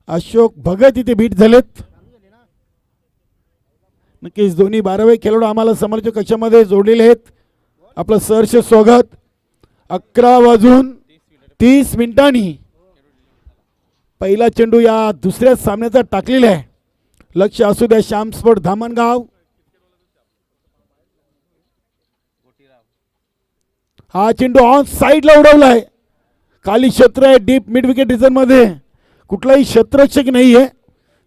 अशोक भगत इथे बीट झालेत. नक्कीच दोन्ही 12वे खेळाडू आम्हाला समोरच्या कक्षामध्ये जोडलेले आहेत. आपलं सहर्ष स्वागत. 11:30 पहिला चेंडू या दुसऱ्या सामन्याचा टाकलेला आहे. लक्ष असू द्या श्याम स्पोर्ट धामणगाव. हा चेंडू ऑन साइडला उडवलाय. खाली क्षेत्र आहे डीप मिड विकेट रिजन मध्ये. कुठलाही क्षेत्ररक्षक नाहीये.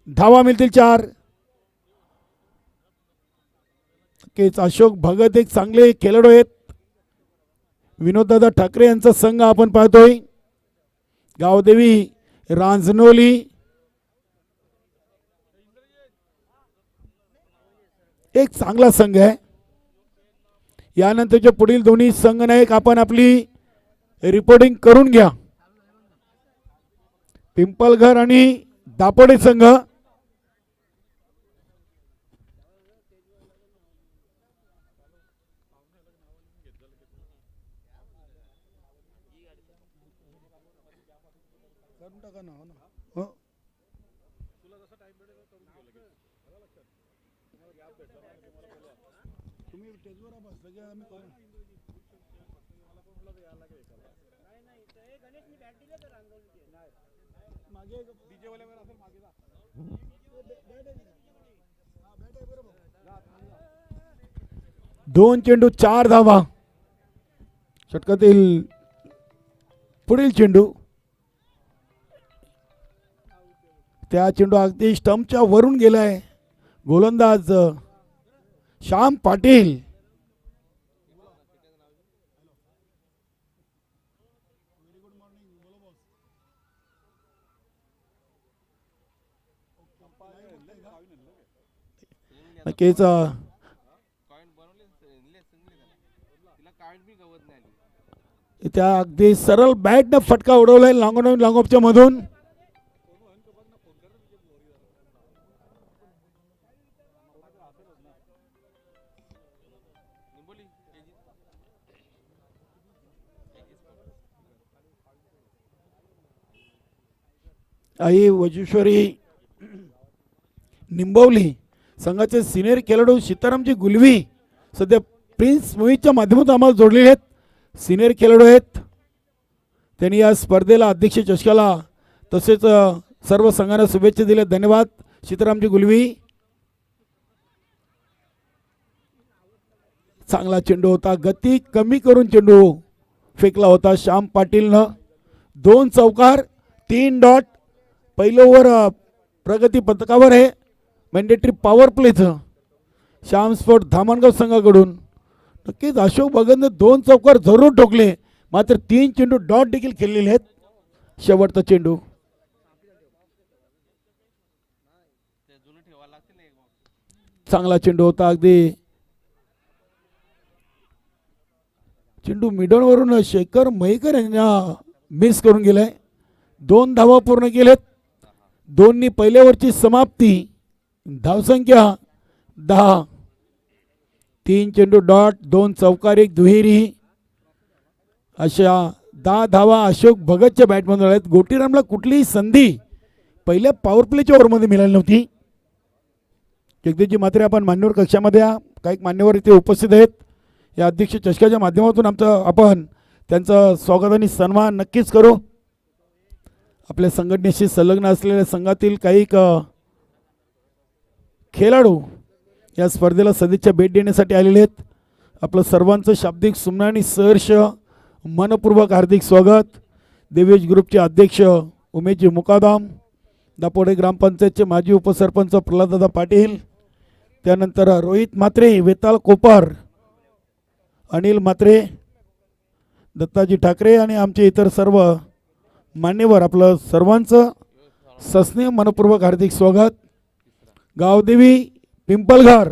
धावा मिळतील 4. अशोक भगत एक चांगले खेळाडू आहेत. विनोददादा ठाकरे यांचा संघ आपण पाहतोय. गावदेवी रांजनोली एक चांगला संघ आहे. यानंतरचे पुढील दोन्ही संघ नायक आपण आपली रिपोर्टिंग करून घ्या. पिंपलघर आणि दापोडे संघ. दोन चेंडू 4 धावा. षटकातील पुढील चेंडू त्या चेंडू अगदी स्टंपच्या वरून गेलाय. गोलंदाज श्याम पाटील. नक्कीच त्या अगदी सरळ बॅटने फटका उडवलाय लॉंगऑफच्या मधून. आई वजुश्वरी निंबवली संघाचे सिनियर खेळाडू सीतारामजी गुलवी सध्या प्रिन्स मूवीच्या माध्यमातून आम्हाला जोडलेले आहेत. सिनियर खेळाडू आहेत. त्यांनी या स्पर्धेला अध्यक्ष चषकाला तसेच सर्व संघांना शुभेच्छा दिल्या. धन्यवाद सीतारामजी गुलवी. चांगला चेंडू होता. गती कमी करून चेंडू फेकला होता श्याम पाटीलनं. 2 चौकार 3 डॉट. पहिलं ओव्हर प्रगती पथकावर आहे. मॅन्डेटरी पॉवर प्लेचं श्याम स्पोर्ट धामणगाव संघाकडून. नक्कीच अशोक भगतने 2 चौकार जरूर ठोकले. मात्र 3 चेंडू डॉट देखील खेळलेले आहेत. शेवटचा चेंडू चांगला चेंडू होता. अगदी चेंडू मिडलवरून शेखर मयेकर यांना मिस करून गेलाय. 2 धावा पूर्ण केलेत. 2नी पहिल्या ओव्हरची समाप्ती. धावसंख्या 10. 3 चेंडू डॉट 2 चौकार 1 दुहेरी अशा 10 धावा अशोक भगतच्या बॅटमधून आल्यात. गोटीरामला कुठलीही संधी पहिल्या पॉवर प्लेच्या ओव्हरमध्ये मिळाली नव्हती. जगदीशजी मात्रे आपण मान्यवर कक्षामध्ये काही मान्यवर इथे उपस्थित आहेत. या अध्यक्ष चषकाच्या माध्यमातून आपण त्यांचं स्वागत आणि सन्मान नक्कीच करू. आपल्या संघटनेशी संलग्न असलेल्या संघातील काही खेळाडू या स्पर्धेला सदिच्छा भेट देण्यासाठी आलेले आहेत. आपलं सर्वांचं शाब्दिक सुमना आणि सहर्ष मनपूर्वक हार्दिक स्वागत. देवेश ग्रुपचे अध्यक्ष उमेशजी मुकादम, दापोडे ग्रामपंचायतचे माजी उपसरपंच प्रल्हाददादा पाटील, त्यानंतर रोहित म्हात्रे, वेताळ कोपर, अनिल म्हात्रे, दत्ताजी ठाकरे आणि आमचे इतर सर्व मान्यवर. आपलं सर्वांचं सस्नेह मनपूर्वक हार्दिक स्वागत. गावदेवी पिंपलघर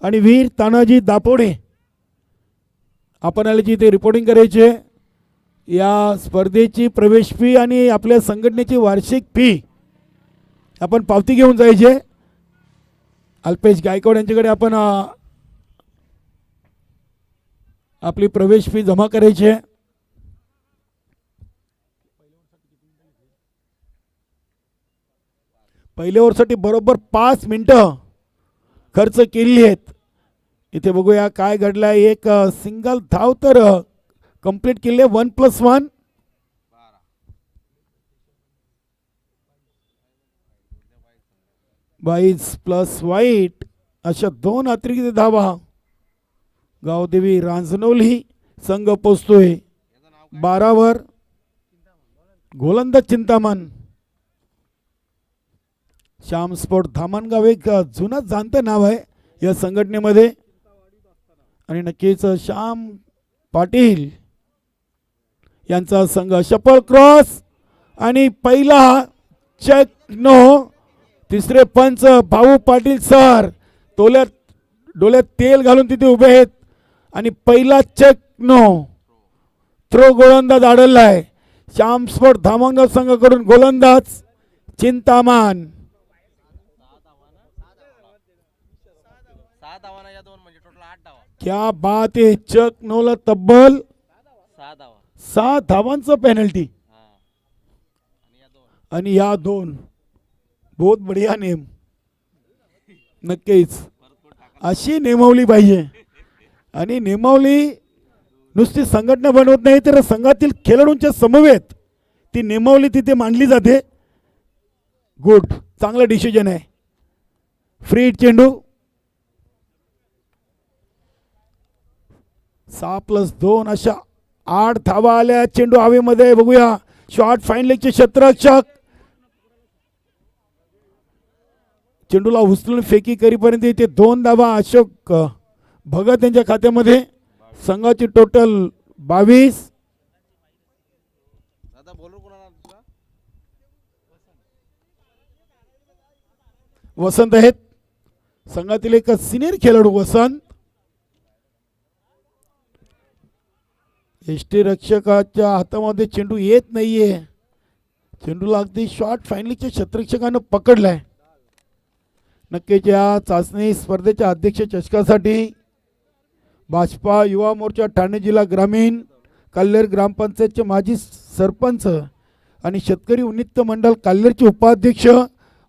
आणि वीर तानाजी दापोडे आपण आल्याची इथे रिपोर्टिंग करायची. या स्पर्धेची प्रवेश फी आणि आपल्या संघटनेची वार्षिक फी आपण पावती घेऊन जायचे. अल्पेश गायकवाड यांच्याकडे आपण आपली प्रवेश फी जमा करायची. पहिल्या ओव्हरसाठी बरोबर 5 मिनिटं खर्च केली आहेत. इथे बघूया काय घडलंय. एक सिंगल धाव तर कंप्लीट केले. 1+1 22 प्लस वाईट अशा 2 अतिरिक्त धावा गावदेवी रांजणवली संघ पोचतोय 12 गोलंदाज चिंतामण. श्याम स्पोर्ट धामणगाव एक जुनं जाणतं नाव आहे या संघटनेमध्ये आणि नक्कीच श्याम पाटील यांचा संघ. शपल क्रॉस आणि पहिला चेक नो. तिसरे पंच भाऊ पाटील सर डोळ्यात तेल घालून तिथे उभे आहेत आणि पहिला चेक नो. थ्रो गोलंदाज आढळलाय. श्याम स्पोर्ट धामणगाव संघाकडून गोलंदाज चिंतामण. क्या बात आहे. चक नोला तब्बल 6 धावांचं पेनल्टी आणि या 2 बहुत बढिया नेम. नक्कीच अशी नेमवली पाहिजे आणि नेमवली नुसती संघटना बनवत नाही तर संघातील खेळाडूंच्या समवेत ती नेमवली तिथे मांडली जाते. गुड, चांगलं डिसिजन आहे. फ्री चेंडू 6+2 अशा 8 धावा आल्या. चेंडू हवेमध्ये. बघूया शॉर्ट फाईन लेगचे क्षेत्ररक्षक चेंडूला उचलून फेकी करीपर्यंत इथे 2 धावा अशोक भगत यांच्या खात्यामध्ये. संघाची टोटल 22. वसंत आहेत संघातील एक सिनियर खेळाडू. वसंत एसटी रक्षकाच्या हातामध्ये चेंडू येत नाहीये. चेंडूला अगदी शॉर्ट फायनलीच्या क्षेत्ररक्षकानं पकडलाय. नक्कीच या चाचणी स्पर्धेच्या अध्यक्ष चषकासाठी भाजपा युवा मोर्चा ठाणे जिल्हा ग्रामीण कल्लेर ग्रामपंचायतचे माजी सरपंच आणि शेतकरी उन्नत मंडळ कल्लेरचे उपाध्यक्ष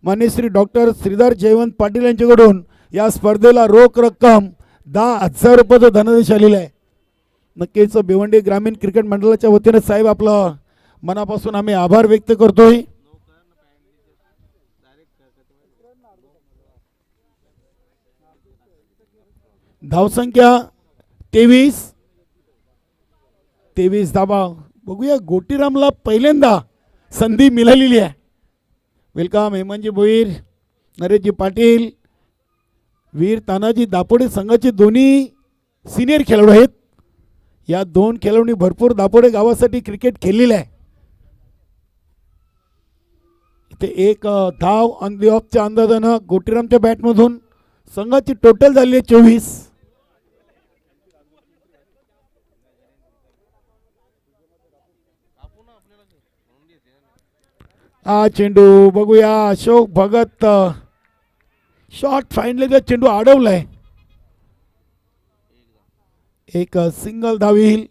मान्य श्री डॉक्टर श्रीधर जयवंत पाटील यांच्याकडून या स्पर्धेला रोख रक्कम 10,000 रुपयाचं धनादेश आलेला आहे. नक्कीच भिवंडी ग्रामीण क्रिकेट मंडळाच्या वतीने साहेब आपलं मनापासून आम्ही आभार व्यक्त करतोय. धावसंख्या 23 धावा. बघूया गोटीरामला पहिल्यांदा संधी मिळालेली आहे. वेलकम हेमंतजी भोईर, नरेशजी पाटील, वीर तानाजी दापोडे संघाचे दोन्ही सिनियर खेळाडू आहेत. या 2 खेळाडूंनी भरपूर दापोडे गावासाठी क्रिकेट खेळलेलं आहे. इथे एक धाव ऑन दी ऑफच्या अंदाजानं गोटीरामच्या बॅटमधून संघाची टोटल झाली आहे 24. हा चेंडू बघूया अशोक भगत शॉर्ट फाईनलीचा चेंडू अडवलाय. एक सिंगल धावील.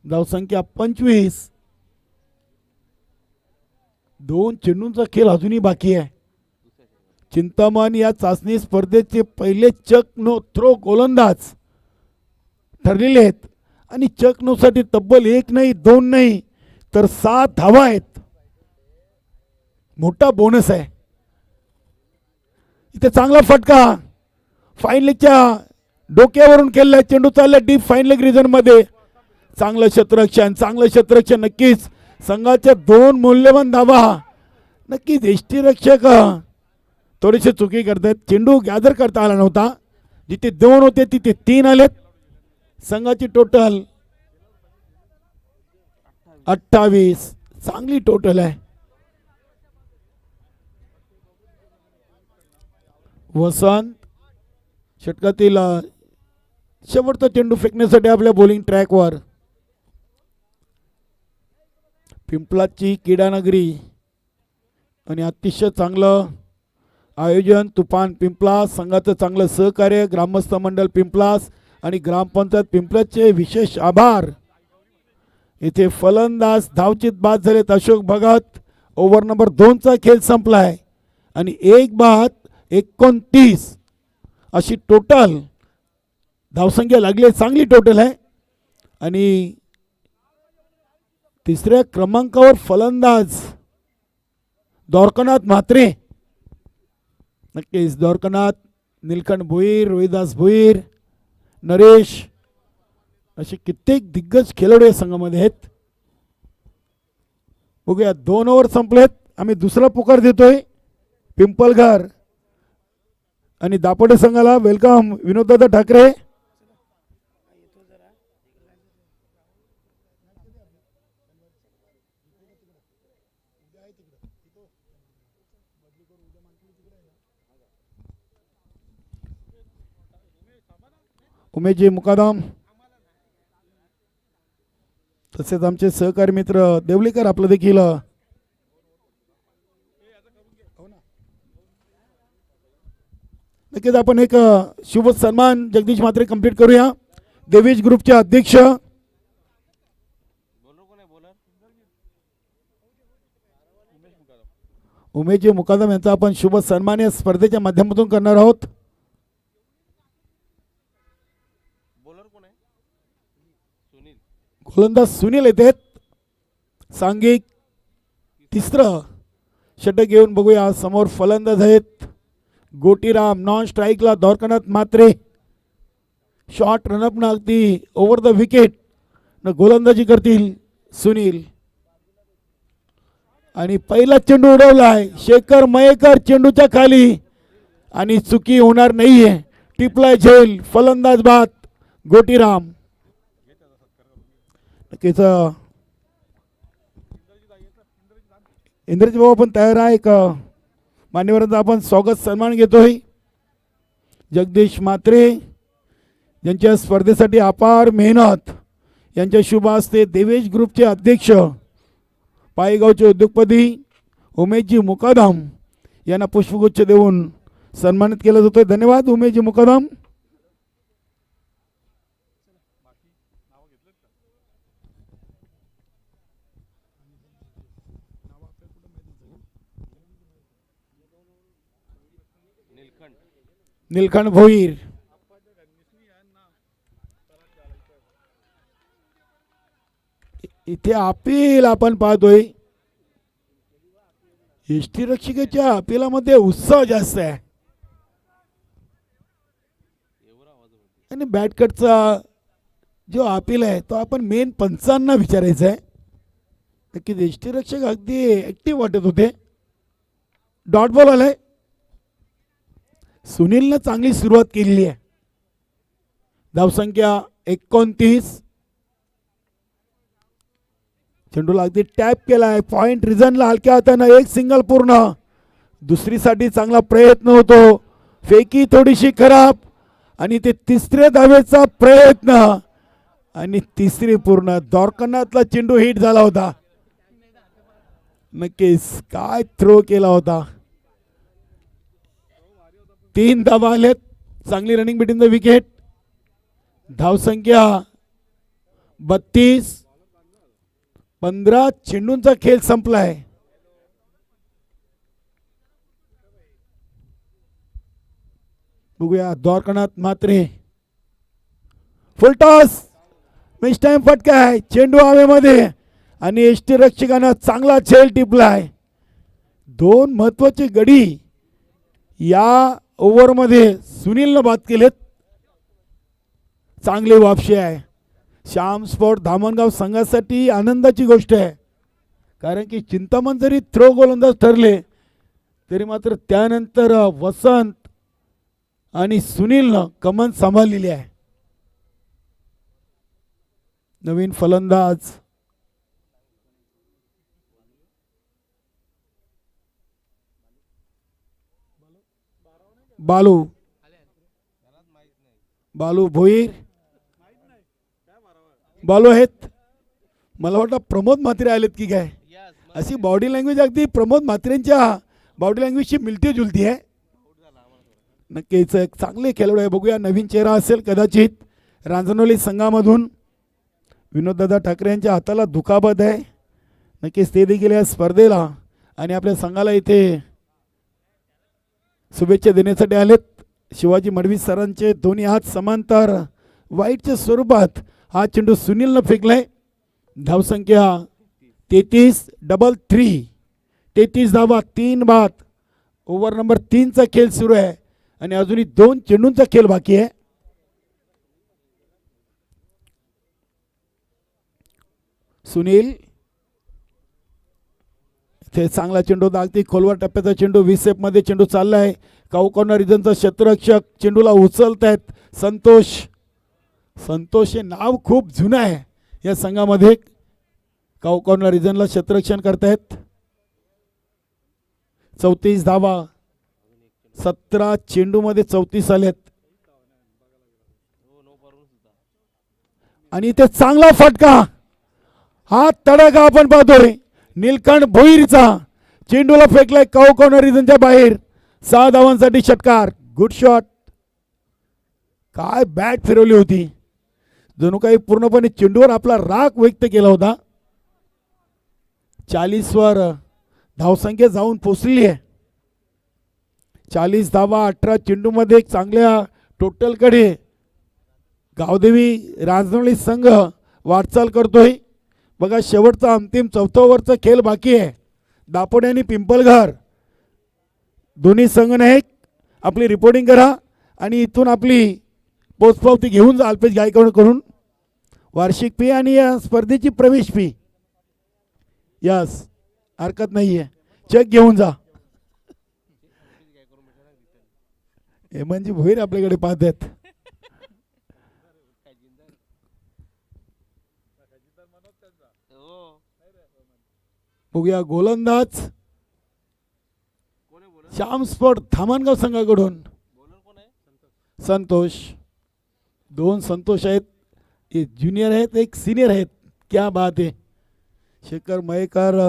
धावसंख्या 25. 2 चेंडूंचा खेळ अजूनही बाकी आहे. चिंतामण या चाचणी स्पर्धेचे पहिले चक नो थ्रो गोलंदाज ठरलेले आहेत आणि चक नो साठी तब्बल 1 नाही 2 नाही तर 7 धावा आहेत. मोठा बोनस आहे. इथे चांगला फटका फाईन लेगच्या डोक्यावरून केलेला. चेंडू चालला डीप फाईन लेग रिजन मध्ये. चांगलं क्षेत्ररक्षण नक्कीच संघाच्या 2 मौल्यवान धावा. नक्कीच एसटी रक्षक थोडेसे चुकी करतात. चेंडू गॅदर करता आला नव्हता. जिथे 2 होते तिथे 3 आलेत. संघाची टोटल 28. चांगली टोटल आहे. वसंत षटकातील शेवटचा चेंडू फेकण्यासाठी आपल्या बॉलिंग ट्रॅकवर. पिंपलाची क्रीडानगरी आणि अतिशय चांगलं आयोजन तुफान पिंपलास संघाचं चांगलं सहकार्य ग्रामस्थ मंडळ पिंपलास आणि ग्रामपंचायत पिंपलासचे विशेष आभार. इथे फलंदाज धावचित बाद झालेत अशोक भगत. ओव्हर नंबर 2चा खेळ संपलाय. आणि 1 बाद 29 अशी टोटल धावसंख्या लागली, चांगली टोटल आहे. आणि तिसऱ्या क्रमांकावर फलंदाज द्वारकानाथ म्हात्रे. नक्कीच द्वारकानाथ, नीलकंठ भोईर, रोहिदास भोईर, नरेश असे कित्येक दिग्गज खेळाडू या संघामध्ये आहेत. बघूया 2 ओव्हर संपलेत. आम्ही दुसरा पुकार देतोय पिंपलघर आणि दापोडे संघाला. वेलकम विनोददादा ठाकरे. उमेशजी मुकादम, तसेच आमचे सहकारी मित्र देवलीकर आपलं देखील नक्कीच आपण एक शुभ सन्मान जगदीश म्हात्रे कंप्लीट करूया. देवेश ग्रुपचे अध्यक्ष उमेशजी मुकादम यांचा आपण शुभ सन्मान या स्पर्धेच्या माध्यमातून करणार आहोत. गोलंदाज सुनील येतात. सांघिक तिसरं षटक घेऊन बघूया. समोर फलंदाज आहेत गोटीराम. नॉन स्ट्राईकला द्वारकानाथ म्हात्रे. शॉर्ट रनअप ना अगदी ओव्हर द विकेट न गोलंदाजी करतील सुनील. आणि पहिला चेंडू उडवलाय शेखर मयेकर चेंडूच्या खाली आणि चुकी होणार नाहीये. टिपलाय झेल. फलंदाज बाद गोटीराम. नक्कीच इंद्रजित भाऊ आपण तयार आहे का? मान्यवरांचा आपण स्वागत सन्मान घेतोय. जगदीश म्हात्रे यांच्या स्पर्धेसाठी अपार मेहनत. यांच्या शुभ हस्ते देवेश ग्रुपचे अध्यक्ष पायगावचे उद्योगपती उमेशजी मुकादम यांना पुष्पगुच्छ देऊन सन्मानित केलं जातोय. धन्यवाद उमेशजी मुकादम. नीलकंठ भोईर. इथे अपील आपण पाहतोय. एसटी रक्षकाच्या अपिलामध्ये उत्साह जास्त आहे आणि बॅटकटचा जो अपील आहे तो आपण मेन पंचांना विचारायचा आहे. नक्कीच एसटी रक्षक अगदी ऍक्टिव्ह वाटत होते. डॉट बॉल आलाय. सुनीलनं चांगली सुरुवात केलेली आहे. धावसंख्या 29. चेंडूला अगदी टॅप केलाय. पॉइंट रिझनला हलक्या हातानं एक सिंगल पूर्ण. दुसरीसाठी चांगला प्रयत्न होतो. फेकी थोडीशी खराब आणि ते तिसऱ्या धावेचा प्रयत्न आणि तिसरी पूर्ण. द्वारकानाथला चेंडू हिट झाला होता. नक्कीच काय थ्रो केला होता. 3 धावा आलेत. चांगली रनिंग बिटवीन द विकेट. धावसंख्या 32. 15 चेंडूंचा खेळ संपलाय. बघूया Dwarkanath Mhatre. Full toss. Miss time फटका आहे. चेंडू हवेमध्ये आणि एसटी रक्षकांना चांगला झेल टिपलाय. 2 महत्वाचे गडी या ओव्हरमध्ये सुनीलनं बाद केलेत. चांगली वापशी आहे. श्याम स्पोर्ट धामणगाव संघासाठी आनंदाची गोष्ट आहे. कारण की चिंतामण जरी थ्रो गोलंदाज ठरले तरी मात्र त्यानंतर वसंत आणि सुनीलनं कमान सांभाळलेली आहे. नवीन फलंदाज बालू भोईर. बालू आहेत. मला वाटतं प्रमोद म्हात्रे आलेत की काय. अशी बॉडी लँग्वेज अगदी प्रमोद म्हात्रेंच्या बॉडी लँग्वेजची मिळती जुलती आहे. नक्कीच एक चांगले खेळाडू आहे. बघूया नवीन चेहरा असेल कदाचित. रांजणोली संघामधून विनोददादा ठाकरे यांच्या हाताला दुखापत आहे. नक्कीच ते देखील या स्पर्धेला आणि आपल्या संघाला इथे शुभेच्छा देण्यासाठी आलेत शिवाजी मडवी सरांचे दोन्ही हात समांतर वाईटच्या स्वरूपात हा चेंडू सुनीलनं फेकलाय. धावसंख्या 33-3 33 धावा 3 बाद. ओव्हर नंबर 3चा खेळ सुरू आहे आणि अजूनही 2 चेंडूंचा खेळ बाकी आहे. सुनील ते चांगला चेंडू दागती खोलवर टप्प्याचा चेंडू 20 मध्ये चेंडू चाललाय. काऊ कॉर्नर रिजनचा क्षेत्ररक्षक चेंडूला उचलतायत संतोष. संतोष हे नाव खूप जुनं आहे या संघामध्ये. काऊ कॉर्नर रिजनला क्षेत्ररक्षण करतायत. 34 धावा 17 चेंडूमध्ये 34 आलेत आणि इथे चांगला फटका. हा तडाखा आपण पाहतोय निलकंठ भोईरचा. चेंडूला फेकलाय काऊ कॉर्नर रिजनच्या बाहेर. 6 धावांसाठी षटकार. Good shot. काय बॅट फिरवली होती. जणू काही पूर्णपणे चेंडूवर आपला राग व्यक्त केला होता. 40 वर धावसंख्या जाऊन पोचली आहे. 40 धावा 18 चेंडूमध्ये चांगल्या टोटलकडे गावदेवी राजनवळी संघ वाटचाल करतोय. बघा शेवटचा अंतिम 4थ्या ओव्हरचा खेळ बाकी आहे. दापोडे आणि पिंपलघर दोन्ही संघनायक आपली रिपोर्टिंग करा आणि इथून आपली पोचपावती घेऊन जा अल्पेश गायकवाडकडून. वार्षिक फी आणि या स्पर्धेची प्रवेश फी. यस हरकत नाही आहे. चेक घेऊन जा. हेमंतजी भोईर आपल्याकडे पाहत आहेत. बघूया गोलंदाज श्याम स्पोर्ट धामणगाव संघाकडून संतोष. 2 संतोष आहेत. एक ज्युनियर आहेत एक सिनियर आहेत. क्या बात आहे. शेखर मयेकर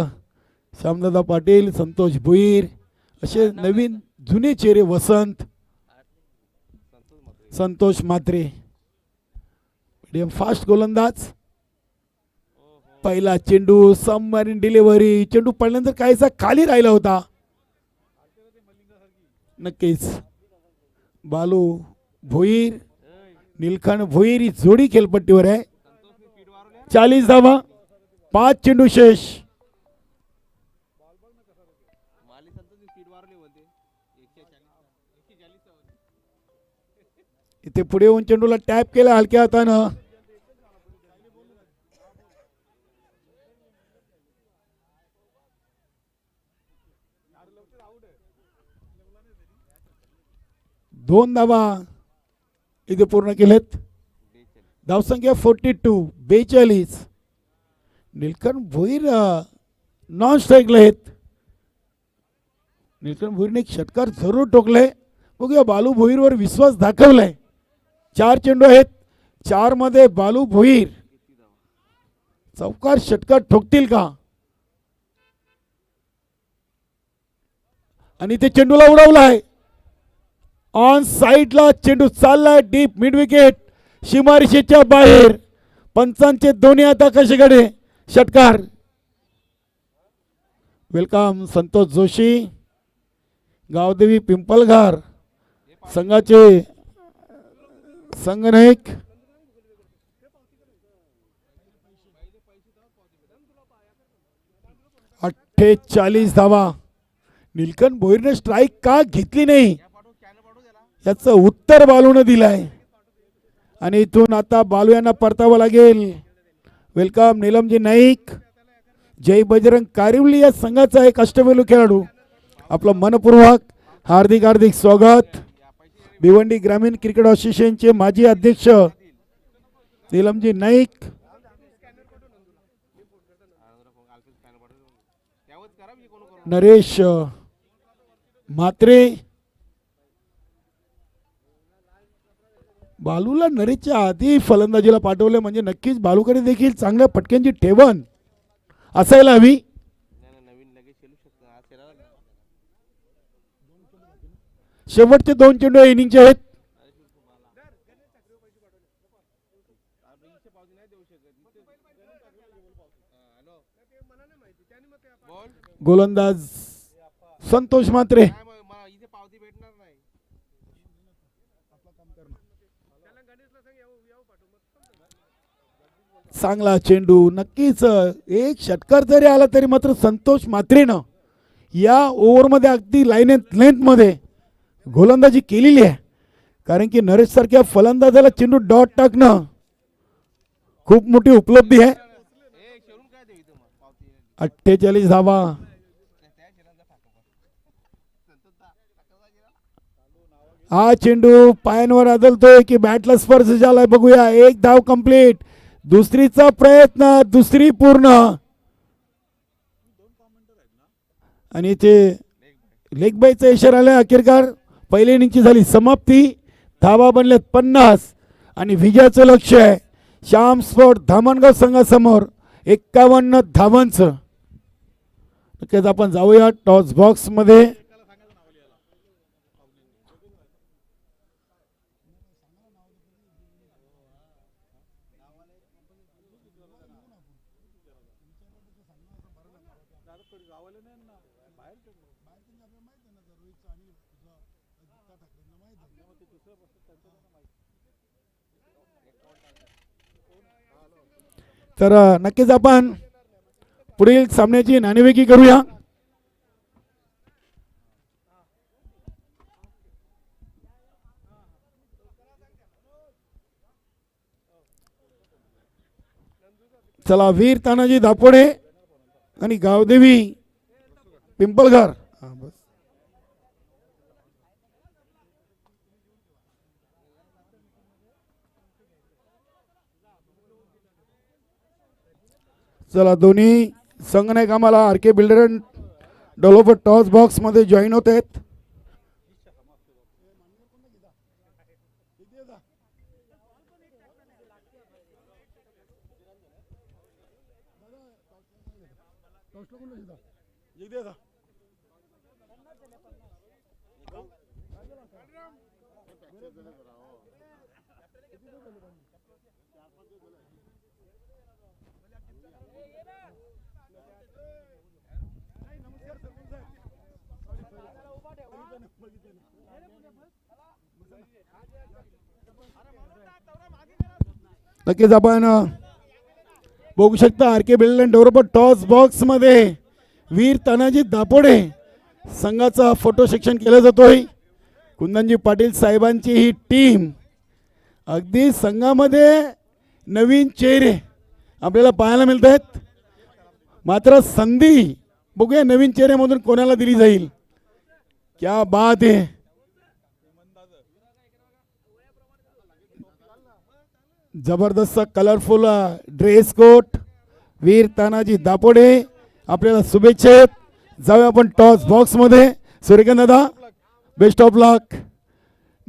श्यामदादा पाटील संतोष भुईर असे नवीन जुने चेहरे. वसंत संतोष म्हात्रे मीडियम फास्ट गोलंदाज. पहिला चेंडू सबमरीन डिलिव्हरी. चेंडू पडल्यानंतर काहीसा खाली राहिला होता. नक्कीच बालू भोईर निलखंड भोईर ही जोडी खेळपट्टीवर आहे. 40 धावा 5 चेंडू शेष. इथे पुढे येऊन चेंडूला टॅप केला हलक्या हातानं. दोन धावा इथे पूर्ण केलेत. धावसंख्या 42. निलकंठ भोईर नॉन स्ट्राईकला आहेत. निलकंठ भोईरने एक षटकार जरूर ठोकले. बघूया बालू भोईरवर विश्वास दाखवलाय. 4 चेंडू आहेत. 4 मध्ये बालू भोईर चौकार षटकार ठोकतील का. आणि ते चेंडूला उडवलाय. ऑन साइडला चेंडू चाललाय डीप मिड विकेट सीमारेषेच्या बाहेर. पंचांचे दोन्ही आता कशाकडे षटकार. वेलकम संतोष जोशी गावदेवी पिंपलघर संघाचे संघनायक. 48 धावा. निलकंठ भोईरने स्ट्राईक का घेतली नाही याचं उत्तर बालूने दिलंय आणि इथून आता बालू यांना परतावं लागेल. वेलकम नीलमजी नाईक जय बजरंग कारिवली या संघाचा एक अष्टपैलू खेळाडू. आपलं मनपूर्वक हार्दिक हार्दिक स्वागत. भिवंडी ग्रामीण क्रिकेट असोसिएशनचे माजी अध्यक्ष नीलमजी नाईक. नरेश म्हात्रे. बालूला नरेशच्या आधी फलंदाजीला पाठवले म्हणजे नक्कीच बालूकडे देखील चांगल्या फटक्यांची ठेवण असायला हवी. शेवटचे 2 चेंडू इनिंगचे आहेत. गोलंदाज संतोष म्हात्रे. चांगला चेंडू नक्कीच एक षटकार जरी आला तरी मात्र संतोष मात्रेनं या ओव्हरमध्ये अगदी लेंथमध्ये गोलंदाजी केलेली आहे. कारण की नरेश सारख्या फलंदाजाला चेंडू डॉट टाकणं खूप मोठी उपलब्धी आहे. 48 धावा. हा चेंडू पायांवर आदळतोय की बॅटला स्पर्श झालाय बघूया. एक धाव कंप्लीट. दुसरीचा प्रयत्न दुसरी पूर्ण आणि इथे लेग बायचा इशारा आलाय. अखेरकार पहिली इनिंगची झाली समाप्ती. धावा बनल्यात 50 आणि विजयाचं लक्ष आहे श्याम स्पोर्ट धामणगाव संघासमोर 51 धावांचं. नक्कीच आपण जाऊया टॉस बॉक्स मध्ये. तर नक्कीच आपण पुढील सामन्याची नाणेफेकी करूया. चला वीर तानाजी दापोडे आणि गावदेवी पिंपळघर. चला दोन्ही संघनायक आम्हाला R K builder and developer toss box मध्ये जॉईन होत आहेत. नक्कीच आपण बघू शकता R K builder and developer toss box मध्ये वीर तानाजी दापोडे संघाचा फोटो सेक्शन केला जातोय. कुंदनजी पाटील साहेबांची ही टीम अगदी संघामध्ये नवीन चेहरे आपल्याला पाहायला मिळत आहेत. मात्र संधी बघूया नवीन चेहऱ्यामधून कोणाला दिली जाईल. क्या बात आहे. जबरदस्त कलरफुल ड्रेस कोट वीर तानाजी दापोडे आपल्याला शुभेच्छा आहेत. जाऊया आपण टॉस बॉक्स मध्ये. सूर्यकांत दादा बेस्ट ऑफ लक.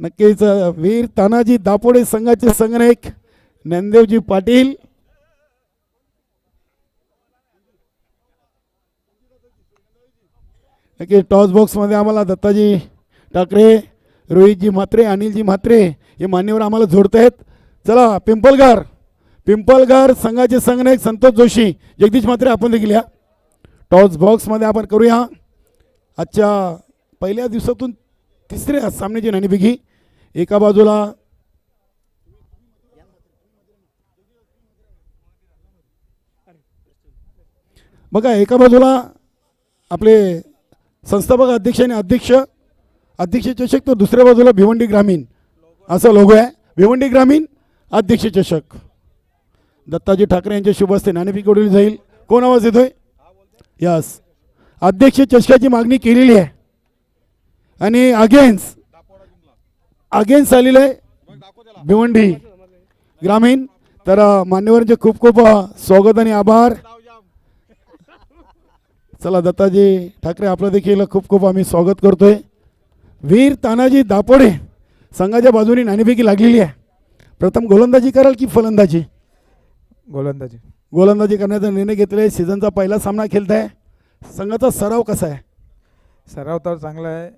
नक्कीच वीर तानाजी दापोडे संघाचे संघनायक ज्ञानदेवजी पाटील. नक्कीच टॉस बॉक्स मध्ये आम्हाला दत्ताजी ठाकरे रोहितजी म्हात्रे अनिलजी म्हात्रे हे मान्यवर आम्हाला जोडत आहेत. चला पिंपळघर संघाचे संघनायक संतोष जोशी जगदीश म्हात्रे आपण देखील या टॉस बॉक्स मध्ये आपण करूया आजच्या पहिल्या दिवसातून तिसऱ्या सामन्याची नाणेफेकी. एका बाजूला बघा एका बाजूला आपले संस्थापक अध्यक्ष आणि अध्यक्ष चषक तर दुसऱ्या बाजूला भिवंडी ग्रामीण असा लोगो आहे. भिवंडी ग्रामीण अध्यक्ष चषक दत्ताजी ठाकरे यांच्या शुभ हस्ते नाणेफेकी उडवली जाईल. कोण आवाज येतोय. यस अध्यक्ष चषकाची मागणी केलेली आहे आणि अगेन्स्ट आलेलं आहे भिवंडी ग्रामीण. तर मान्यवरांचे खूप खूप स्वागत आणि आभार. चला दत्ताजी ठाकरे आपलं देखील खूप खूप आम्ही स्वागत करतोय. वीर तानाजी दापोडे संघाच्या बाजूने नाणेफेकी लागलेली आहे. प्रथम गोलंदाजी कराल की फलंदाजी. गोलंदाजी करण्याचा निर्णय घेतलेला आहे. सीझनचा पहिला सामना खेळताय. संघाचा सराव कसा आहे. सराव तर चांगला आहे.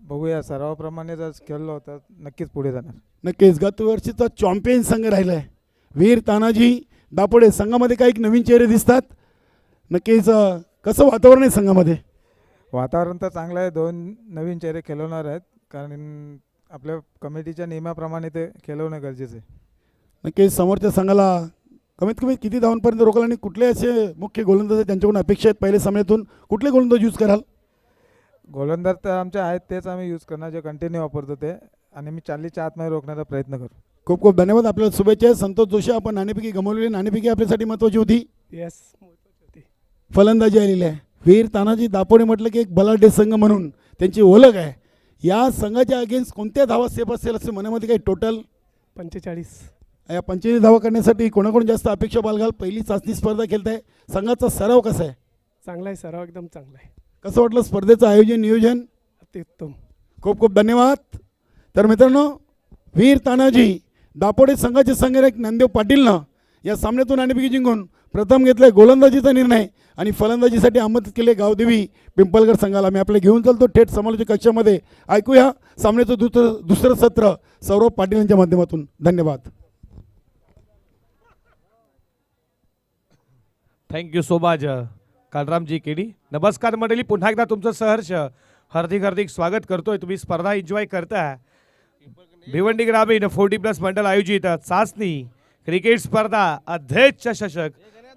बघूया सरावाप्रमाणे जर खेळलो तर नक्कीच पुढे जाणार. नक्कीच गत वर्षीचा चॅम्पियन संघ राहिला आहे वीर तानाजी दापोडे. संघामध्ये काही नवीन चेहरे दिसतात. नक्कीच कसं वातावरण आहे संघामध्ये. वातावरण तर चांगलं आहे. 2 नवीन चेहरे खेळवणार आहेत कारण आपल्या कमिटीच्या नियमाप्रमाणे ते खेळवणं गरजेचं आहे. नक्कीच समोरच्या संघाला कमीत कमी किती धावांपर्यंत रोखाल आणि कुठले असे मुख्य गोलंदाज त्यांच्याकडून अपेक्षा आहेत पहिल्या सामन्यातून, कुठले गोलंदाज यूज कराल? गोलंदाज तर आमचे आहेत तेच आम्ही यूज करणार, जे कंटिन्यू वापरतो ते, आणि मी 40च्या आतमध्ये रोखण्याचा प्रयत्न करू. खूप खूप धन्यवाद. आपल्याला शुभेच्छा आहेत. संतोष जोशी, आपण नाणेफेकी गमावलेली, नाणेफेकी आपल्यासाठी महत्त्वाची होती. येस. फलंदाजी आलेली आहे. वीर तानाजी दापोडे म्हटलं की एक बलाढ्य संघ म्हणून त्यांची ओळख आहे. या संघाच्या अगेन्स्ट कोणत्या धावा सेफ असेल असे मनामध्ये काही टोटल 45. या 45 धावा करण्यासाठी कोणाकडून जास्त अपेक्षा बाळगाल? पहिली चाचणी स्पर्धा खेळताय, संघाचा सराव कसा आहे? चांगला आहे, सराव एकदम चांगला आहे. कसं वाटलं स्पर्धेचं आयोजन नियोजन? अत्युत्तम. खूप खूप धन्यवाद. तर मित्रांनो, वीर तानाजी दापोडे संघाचे संघनायक ज्ञानदेव पाटीलनं या सामन्यातून नाणेफेकी जिंकून प्रथम घेतलाय गोलंदाजीचा निर्णय आणि फलंदाजीसाठी आमंत्रित केले गावदेवी पिंपळगड संघाला. मी आपल्या घेऊन चालतो थेट समालोचक कक्षामध्ये. ऐकूया सामन्याचं दुसरं सत्र सौरभ पाटील यांच्या माध्यमातून. धन्यवाद. थँक्यू सो मच कालरामजी केडी. नमस्कार मंडळी, पुन्हा एकदा तुमचं सहर्ष हार्दिक हार्दिक स्वागत करतोय. तुम्ही स्पर्धा एन्जॉय करताय. भिवंडी ग्रामीण 40+ मंडळ आयोजित चाचणी क्रिकेट स्पर्धा अध्यक्ष चषक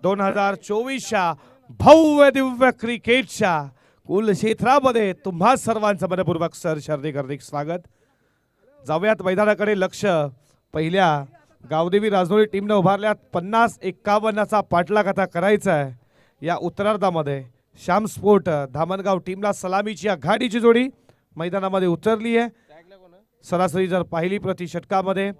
2024च्या भव्य दिव्य क्रिकेटच्या कुल क्षेत्रामध्ये तुम्हा सर्वांचं मनपूर्वक सहर्ष हार्दिक हार्दिक स्वागत. जाऊयात मैदानाकडे. लक्ष पहिल्या गावदेवी राजनोळी टीमनं उभारल्यात 50-51चा पाठलाग आता करायचा आहे. या उत्तरार्धामध्ये श्याम स्पोर्ट धामणगाव टीमला सलामीची आघाडीची जोडी मैदानामध्ये उतरली आहे. सरासरी जर पाहिली प्रति षटकामध्ये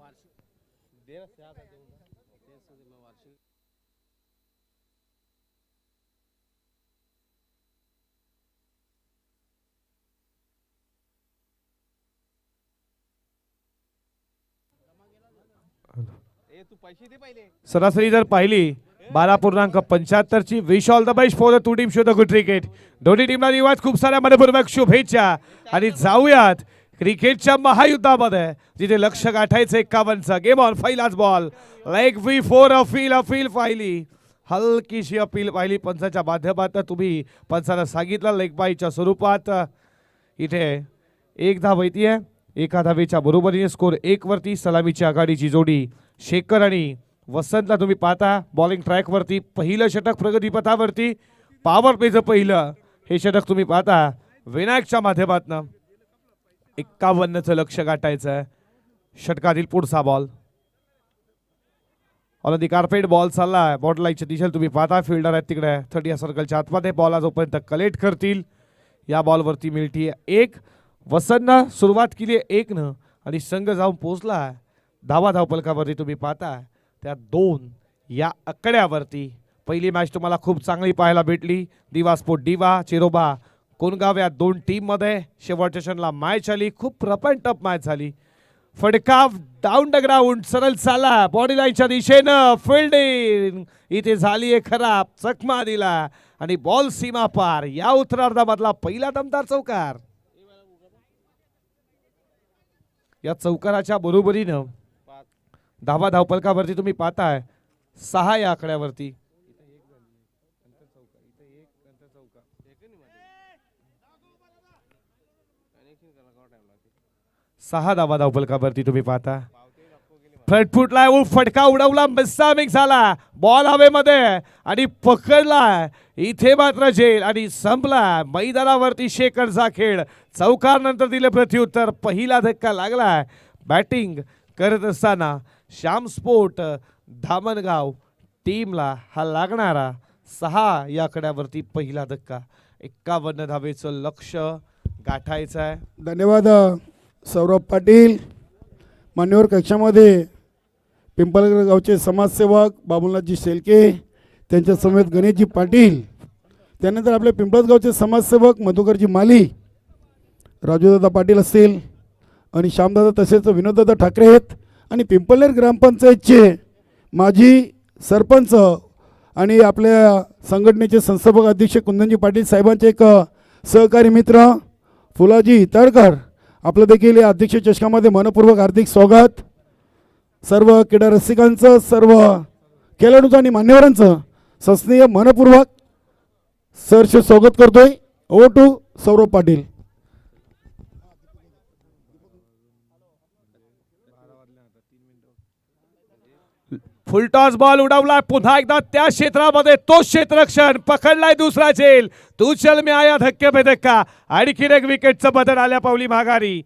सरासरी जर पाहिली 12.75ची. Wish all the best for the two team. Show the good cricket. दोन्ही टीमला निवास खूप साऱ्या मनपूर्वक शुभेच्छा. आणि जाऊयात क्रिकेटच्या महायुद्धामध्ये जिथे लक्ष गाठायचं 51चा. Game on. पहिलाच ball like we for appeal पाहिली, हलकीशी अपील पाहिली पंचाच्या माध्यमातून. तुम्ही पंचाला सांगितलं लेग बायच्या स्वरूपात. इथे एक धाव येते. एका धावेच्या बरोबरीने स्कोर 1 वरती. सलामीची आघाडीची जोडी शेखर आणि वसंतला तुम्ही पाहता बॉलिंग ट्रॅक वरती. पहिलं षटक प्रगतीपथावरती. पॉवर प्लेचं पहिलं हे षटक तुम्ही पाहता विनायकच्या माध्यमातून. 51चं लक्ष गाठायचं आहे. षटकातील पुढचा ball on the carpet. Ball चालला बॉर्डर लाईनच्या दिशेला. तुम्ही पाहता फिल्डर आहेत तिकडे 30 सर्कलच्या आतमध्ये. बॉल जोपर्यंत कलेक्ट करतील या बॉलवरती मिळती 1. वसंतनं सुरुवात केली 1नं आणि संघ जाऊन पोहोचला धावपलकावरती. तुम्ही पाहता त्या 2 या आकड्यावरती. पहिली मॅच तुम्हाला खूप चांगली पाहायला भेटली. दिवा स्पोर्ट दिवा चिरोबा कोणगाव या 2 टीममध्ये शेवटच्या क्षणाला मॅच आली. खूप रफ अँड टफ मॅच झाली. फडकाव डाऊन द ग्राउंड सरळ चाला बॉडी लाईनच्या दिशेनं. फिल्डिंग इथे झाली आहे खराब. चकमा दिला आणि बॉल सीमा पार. या उत्तरार्धामधला पहिला दमदार चौकार. या चौकाराच्या बरोबरीनं धावपलकावरती तुम्ही पाहताय 6 या आकड्यावरती. 6 धावपलकावरती तुम्ही पाहता. फ्रंट फुटला फटका उडवला. मिक्स झाला बॉल हवेमध्ये आणि पकडला. इथे मात्र झेल आणि संपला. मैदानावरती शेखरचा खेळ. चौकार नंतर दिले प्रत्युत्तर. पहिला धक्का लागला बॅटिंग करत असताना श्याम स्पोर्ट धामणगाव टीमला हा लागणारा 6 या आकड्यावरती पहिला धक्का. 51 धावेचं लक्ष गाठायचं आहे. धन्यवाद सौरभ पाटील. मान्यवर कक्षामध्ये पिंपळगड गावचे समाजसेवक बाबुलनाथजी शेलके, त्यांच्या समेत गणेशजी पाटील, त्यानंतर आपले पिंपळगाव गावचे समाजसेवक मधुकरजी माली, राजूदादा पाटील असतील आणि श्यामदादा तसेच विनोददादा ठाकरे आहेत आणि पिंपळनेर ग्रामपंचायतचे माजी सरपंच आणि आपल्या संघटनेचे संस्थापक अध्यक्ष कुंदनजी पाटील साहेबांचे एक सहकारी मित्र फुलाजी तळकर, आपलं देखील या अध्यक्ष चषकामध्ये मनपूर्वक हार्दिक स्वागत. सर्व क्रीडा रसिकांचं, सर्व खेळाडूंचं आणि मान्यवरांचं सस्नेह मनपूर्वक सहर्ष स्वागत करतोय. Over to Saurabh Patil. Full toss ball उडवलाय पुन्हा एकदा त्या क्षेत्रामध्ये तो क्षेत्ररक्षण पकडलाय दुसरा झेल. तू चल मी आया धक्के पे धक्का. आणखीन एक विकेटचं बदल आल्या पावली माघारी.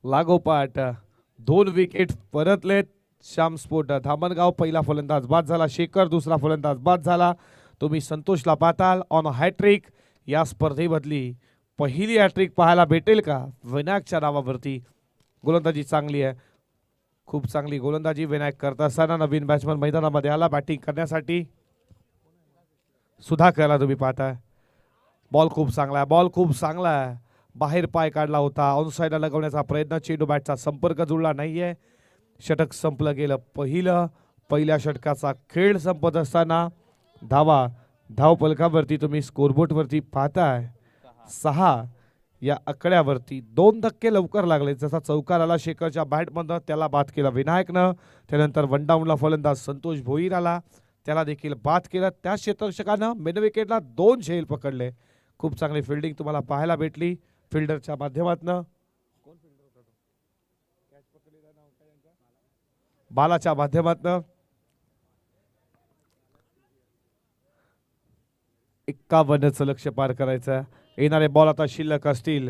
लागोपाठ 2 विकेट परतलेत श्याम स्पोर्ट धामणगाव. पहिला फलंदाज बाद झाला शेखर, दुसरा फलंदाज बाद झाला. तुम्ही संतोषला पाहताल ऑन हॅट्रिक. या स्पर्धेमधली पहिली हॅट्रिक पाहायला भेटेल का विनायकच्या नावावरती. गोलंदाजी चांगली आहे, खूप चांगली गोलंदाजी विनायक करत असताना नवीन बॅट्समन मैदानामध्ये आला बॅटिंग करण्यासाठी. सुधाकरला तुम्ही पाहताय. बॉल खूप चांगला आहे, बॉल खूप चांगला आहे. बाहेर पाय काढला होता, ऑन साईडला लगवण्याचा प्रयत्न, चेंडू बॅटचा संपर्क जुळला नाहीये. षटक संपलं गेलं पहिलं. पहिल्या षटकाचा खेळ संपत असताना धाव फलकावरती तुम्ही स्कोरबोर्डवरती पाहताय 6 या आकड्यावरती 2 धक्के लवकर लागले. जसा चौकार आला शेखरच्या बॅटमधनं त्याला बाद केला विनायकनं. त्यानंतर वन डाऊनला फलंदाज संतोष भोईर आला, त्याला देखील बाद केलं. त्या क्षेत्ररक्षकानं मिड विकेटला 2 झेल पकडले. खूप चांगली फिल्डिंग तुम्हाला पाहायला भेटली फिल्डरच्या माध्यमातनं. बालाच्या माध्यमातनं 51चं लक्ष पार करायचं. येणारे बॉल आता शिल्लक असतील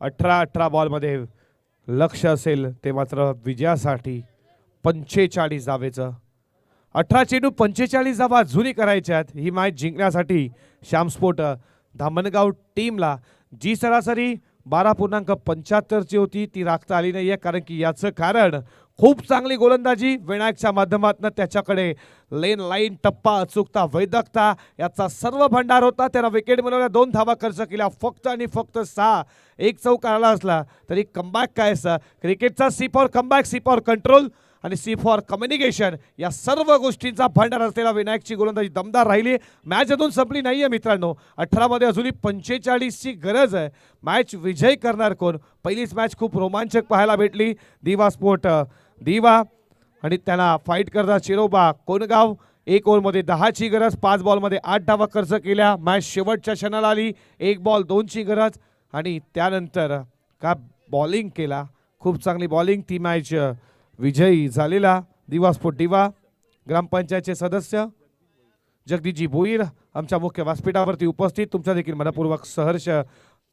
18 बॉलमध्ये लक्ष असेल ते मात्र विजयासाठी 45 धावेचं. 18 चेंडू 45 धावा जुनी करायच्यात ही मॅच जिंकण्यासाठी श्याम स्पोर्ट धामणगाव टीमला. जी सरासरी 12.75ची होती ती राखता आली नाहीये, कारण की याचं कारण खूप चांगली गोलंदाजी विनायकच्या माध्यमातून. त्याच्याकडे लेन लाईन टप्पा अचूकता वैदकता याचा सर्व भंडार होता. त्याला विकेट मिळवल्या, 2 धावा खर्च केल्या फक्त आणि फक्त 6. एक चौक आला असला तरी कमबॅक काय क्रिकेटचा C for comeback, C for control आणि सी फॉर कम्युनिकेशन या सर्व गोष्टींचा भंडार असलेला विनायकची गोलंदाजी दमदार राहिली. मॅच अजून संपली नाहीये मित्रांनो. 18 मध्ये अजूनही 45ची गरज आहे. मॅच विजय करणार कोण. पहिलीच मॅच खूप रोमांचक पाहायला भेटली. दिवा स्पोर्ट दिवा आणि त्यांना फाईट करता चिरोबा कोणगाव. 1 ओव्हरमध्ये 10ची गरज, 5 बॉलमध्ये 8 धावा खर्च केल्या. मॅच शेवटच्या क्षणाला आली. 1 बॉल 2ची गरज आणि त्यानंतर का बॉलिंग केला, खूप चांगली बॉलिंग. ती मॅच विजयी झालेला दिवा स्पोर्ट दिवा. ग्रामपंचायतचे सदस्य जगदीशजी भोईर आमच्या मुख्य व्यासपीठावरती उपस्थित. तुमचं देखील मनपूर्वक सहर्ष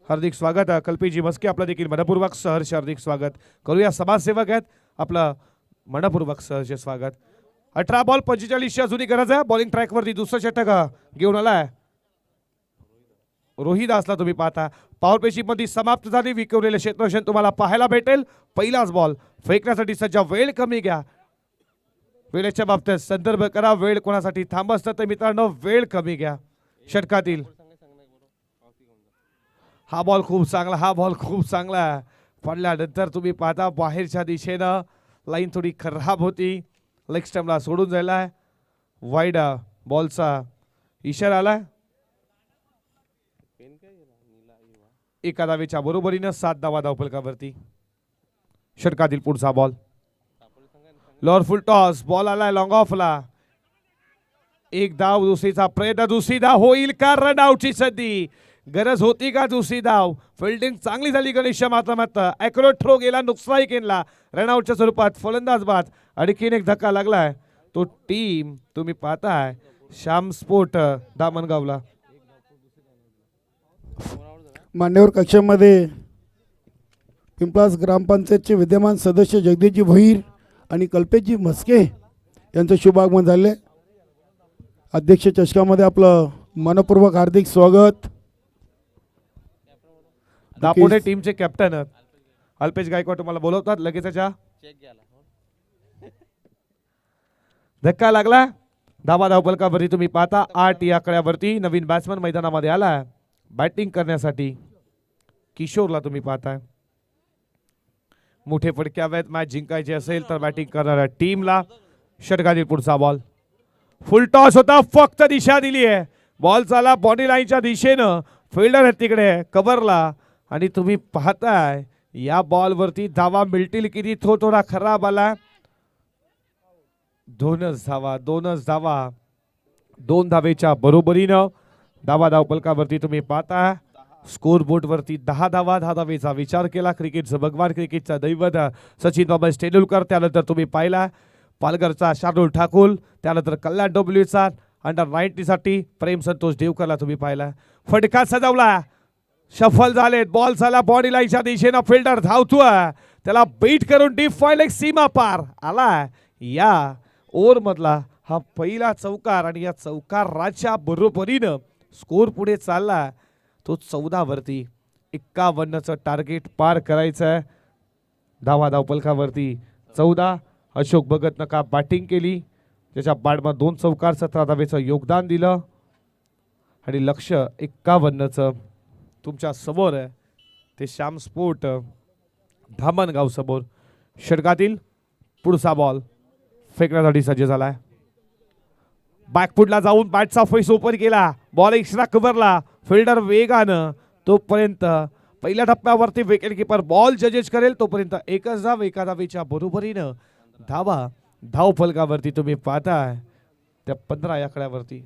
हार्दिक स्वागत. कल्पीजी मस्के आपलं देखील मनपूर्वक सहर्ष हार्दिक स्वागत करूया. समाजसेवक आहेत, आपलं मनपूर्वक सहर्ष स्वागत. 18 बॉल 45ची अजूनही गरज आहे. बॉलिंग ट्रॅकवरती दुसरं षटक घेऊन आलाय रोहिदासला तुम्ही पाहता. पॉवर प्लेशिप मध्ये समाप्त झाली. विकवलेले क्षेत्ररक्षण तुम्हाला पाहायला भेटेल. पहिलाच बॉल फेकण्यासाठी सज्ज. वेळ कमी घ्या, वेळेच्या बाबतीत संदर्भ करा. वेळ कोणासाठी थांब असतं तर मित्रांनो वेळ कमी घ्या. षटकातील हा बॉल खूप चांगला, हा बॉल खूप चांगला पडल्यानंतर तुम्ही पाहता बाहेरच्या दिशेनं लाईन थोडी खराब होती. लेग स्टंपला सोडून जायला वाईड बॉलचा इशारा आलाय. एका धावेच्या बरोबरीनं 7 धावा धावफलकावरती. षटकातील पुढचा ball low full toss. Ball आलाय लॉंग ऑफला. 1 धाव, दुसरीचा प्रयत्न, दुसरी धाव होईल का. रन आउटची संधी, गरज होती का दुसरी धाव. फिल्डिंग चांगली झाली गणेश मात्र ॲक्युरेट थ्रो गेला, नुकसाही केला. रनआउटच्या स्वरूपात फलंदाज बाद. आणखीन एक धक्का लागलाय, तो टीम तुम्ही पाहताय श्याम स्पोर्ट दामणगावला. मान्यवर कक्षामध्ये पिंपळास ग्रामपंचायतचे विद्यमान सदस्य जगदीशजी भोईर आणि कल्पेशजी म्हस्के यांचं शुभ आगमन झाले. अध्यक्ष चषकामध्ये आपलं मनपूर्वक हार्दिक स्वागत. दापोडे टीमचे कॅप्टन अल्पेश गायकवाड तुम्हाला बोलवतात. लगेच धक्का लागला. धावा धावपलकावरती तुम्ही पाहता 8 या आकड्यावरती नवीन बॅट्समन मैदानामध्ये आला बॅटिंग करण्यासाठी. किशोरला तुम्ही पाहताय. मोठे फटके हवेत मॅच जिंकायची असेल तर बॅटिंग करणाऱ्या टीमला. षटकातील पुढचा बॉल फुल टॉस होता, फक्त दिशा दिली आहे. बॉल चाला बॉडी लाईनच्या दिशेनं. फिल्डर आहे तिकडे कव्हरला आणि तुम्ही पाहताय या बॉलवरती धावा मिळतील किती, थोडा खराब आला. दोनच धावा 2 धावेच्या बरोबरीनं धावा धावपलकावरती तुम्ही पाहता. स्कोर बोर्ड वरती 10 धावा. 10 धावेचा विचार केला. क्रिकेटचं भगवान, क्रिकेटचा दैवत सचिन थॉमस तेंडुलकर. त्यानंतर तुम्ही पाहिला पालघरचा शार्दुल ठाकूर. त्यानंतर कल्याण डोंबिवलीचा अंडर 90 साठी प्रेम संतोष देवकरला तुम्ही पाहिला. फटका सजवला, सफल झालेत. बॉल झाला बॉडी लाईनच्या दिशेनं. फिल्डर धावतोय, त्याला बीट करून डीप फाईल एक सीमा पार आला. या ओव्हर मधला हा पहिला चौकार आणि या चौकाराच्या बरोबरीनं स्कोर पुढे चालला तो 14 वरती. 51चं टार्गेट पार करायचं आहे. धावा धावपलकावरती 14. अशोक भगत नका बॅटिंग केली, त्याच्या बॅटमध्ये 2 चौकार 17 धावेचं योगदान दिलं आणि लक्ष 51चं तुमच्या समोर आहे ते श्याम स्पोर्ट धामणगाव समोर. षटकातील पुढचा बॉल फेकण्यासाठी सज्ज झालाय. बॅकफुटला जाऊन बॅटचा फेस ओपन केला. बॉल एक्स्ट्रा कव्हरला. फिल्डर वेगानं तोपर्यंत पहिल्या टप्प्यावरती विकेट किपर बॉल जजेस करेल तोपर्यंत एकच धाव. 1 धावेच्या बरोबरीनं धावा धावफलकावरती तुम्ही पाहताय त्या 15 या आकड्यावरती.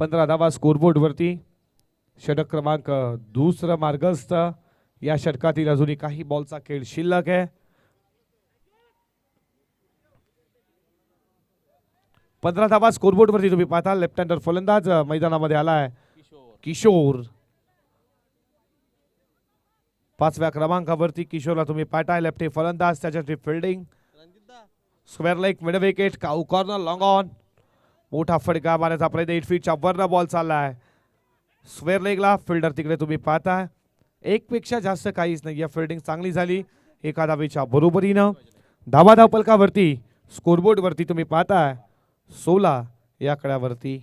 धावा स्कोरबोर्ड वरती. षटक क्रमांक 2 मार्गस्थ. या षटकातील अजूनही काही बॉलचा खेळ शिल्लक आहे. 15 धावा स्कोरबोर्ड वरती तुम्ही पाहता. लेफ्ट हँडर फलंदाज मैदानामध्ये आलाय किशोर. 5व्या क्रमांकावरती किशोरला तुम्ही पाहताय. लेफ्ट फलंदाज, त्याच्यासाठी fielding. Square leg mid wicket, cow corner, long on. मोठा फटका मारण्याचा प्रयत्न. 8 फीटच्या वरनं बॉल चाललाय स्क्वेअर लेगला. फिल्डर तिकडे तुम्ही पाहताय. 1 पेक्षा जास्त काहीच नाही. या फिल्डिंग चांगली झाली 1 धावेच्या बरोबरीनं. धावा धावपलकावरती स्कोरबोर्ड वरती तुम्ही पाहताय 16 या आकड्यावरती.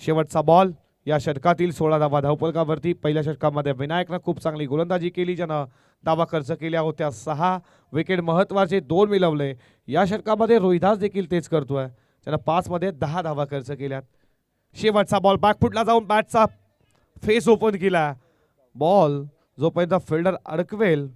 शेवटचा बॉल या षटकातील 16 धावा धावपलकावरती. पहिल्या षटकामध्ये विनायकनं खूप चांगली गोलंदाजी केली, ज्यानं धावा खर्च केल्या होत्या 6 विकेट महत्वाचे 2 मिळवले. या षटकामध्ये रोहिदास देखील तेच करतोय, त्यानं 5 मध्ये 10 धावा खर्च केल्यात. शेवटचा बॉल बॅकफुटला जाऊन बॅटचा फेस ओपन केला. बॉल जोपर्यंत फिल्डर अडकवेल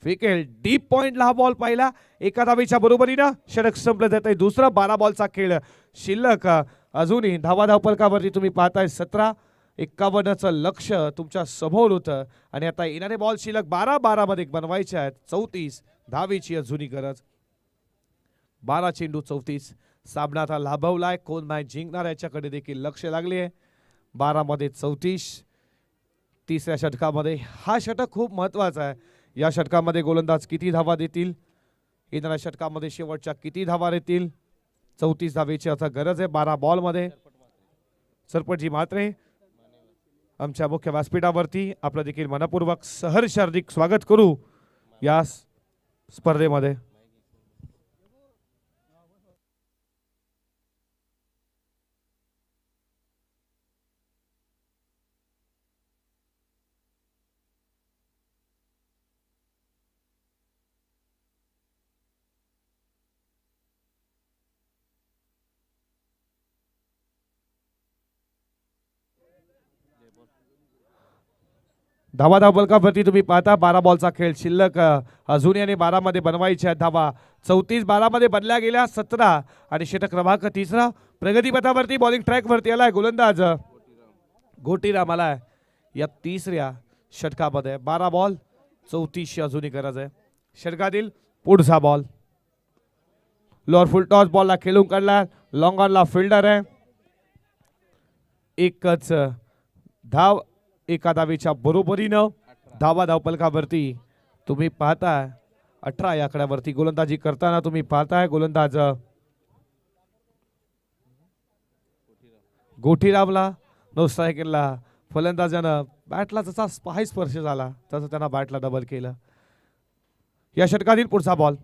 फेकेल डीप पॉइंटला हा बॉल पाहिला. 1 धावेच्या बरोबरीनं षटक संपलं जात आहे. दुसरा 12 बॉलचा खेळ शिल्लक अजूनही. धावा धावपलकावरती तुम्ही पाहताय 17. 51चं लक्ष तुमच्या समोर होतं आणि आता येणारे बॉल शिल्लक 12 मध्ये बनवायचे आहेत. 34 धावेची अजूनही गरज. 12 चेंडू 34. सामना लाभवलाय, कोण मॅच जिंकणार याच्याकडे देखील लक्ष लागले. 12 मध्ये 34. 3ऱ्या षटकामध्ये हा षटक खूप महत्वाचा आहे. या षटकामध्ये गोलंदाज किती धावा देतील, येणाऱ्या षटकामध्ये शेवटच्या किती धावा येतील. 34 धावेची आता गरज आहे 12 बॉलमध्ये. सरपटजी मात्रे आमच्या मुख्य व्यासपीठावरती आपलं देखील मनपूर्वक सहर्ष हार्दिक स्वागत करू या स्पर्धेमध्ये. धावा धावपलकावरती तुम्ही पाहता 12 बॉलचा खेळ शिल्लक अजूनही आणि 12 मध्ये बनवायच्या धावा. 34 12 मध्ये बनल्या गेल्या 17 आणि षटक क्रमांक 3 प्रगतीपथावरती बॉलिंग ट्रॅक वरती आलाय गोलंदाज गोटीराम आलाय. या 3ऱ्या षटकामध्ये 12 बॉल 34 अजूनही गरज आहे. षटकातील पुढचा बॉल लोअर फुल टॉस बॉलला खेळून काढला. लॉंग ऑनला फिल्डर आहे. एकच धाव 1 धावेच्या बरोबरीनं. धावा धावपलकावरती तुम्ही पाहताय 18 या आकड्यावरती गोलंदाजी करताना तुम्ही पाहताय गोलंदाज गोठीरामला नो स्ट्रायकरला फलंदाजानं बॅटला जसा पाय स्पर्श झाला तसं त्यांना बॅटला डबल केलं. या षटकातील पुढचा बॉल.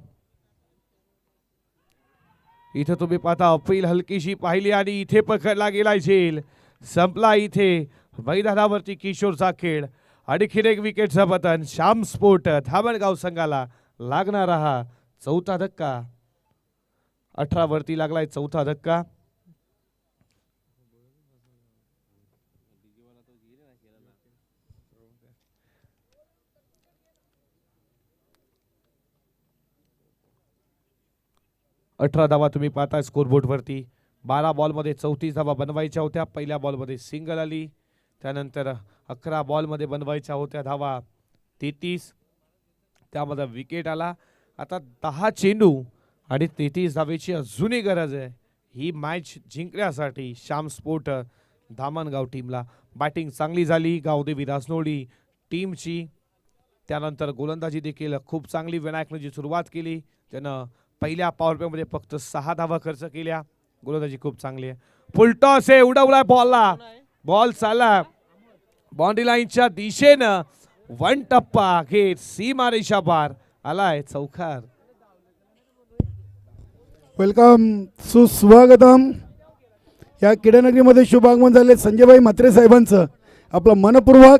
इथे तुम्ही पाहता अपील हलकीशी पाहिली आणि इथे पकडला गेला झेल. संपला इथे मैदानावरती किशोरचा खेळ. आणखीन एक विकेटचं पतन. श्याम स्पोर्ट धामणगाव संघाला लागणारा हा चौथा धक्का. 18 वरती लागलाय चौथा धक्का. अठरा धावा तुम्ही पाहताय स्कोरबोर्ड वरती. 12 बॉलमध्ये 34 धावा बनवायच्या होत्या. पहिल्या बॉलमध्ये सिंगल आली. त्यानंतर 11 बॉलमध्ये बनवायच्या होत्या धावा 33. त्यामध्ये विकेट आला. आता 10 चेंडू आणि 33 धावेची अजूनही गरज आहे ही मॅच जिंकण्यासाठी श्याम स्पोर्ट धामणगाव टीमला. बॅटिंग चांगली झाली गावदेवी राजनोडी टीमची. त्यानंतर गोलंदाजी देखील खूप चांगली. विनायकनं जी सुरुवात केली त्यानं पहिल्या पॉवर प्लेमध्ये फक्त 6 धावा खर्च केल्या. गोलंदाजी खूप चांगली आहे. फुलटॉस आहे उडवलाय बॉलला. बॉल चालला बाउंड्री लाईनच्या दिशेनं. 1 टप्पा घेत सीमारेषा पार आलाय चौकार. वेलकम सुस्वागतम. या क्रीडानगरीमध्ये शुभागमन झाले संजयभाई म्हात्रे साहेबांचं आपलं मनपूर्वक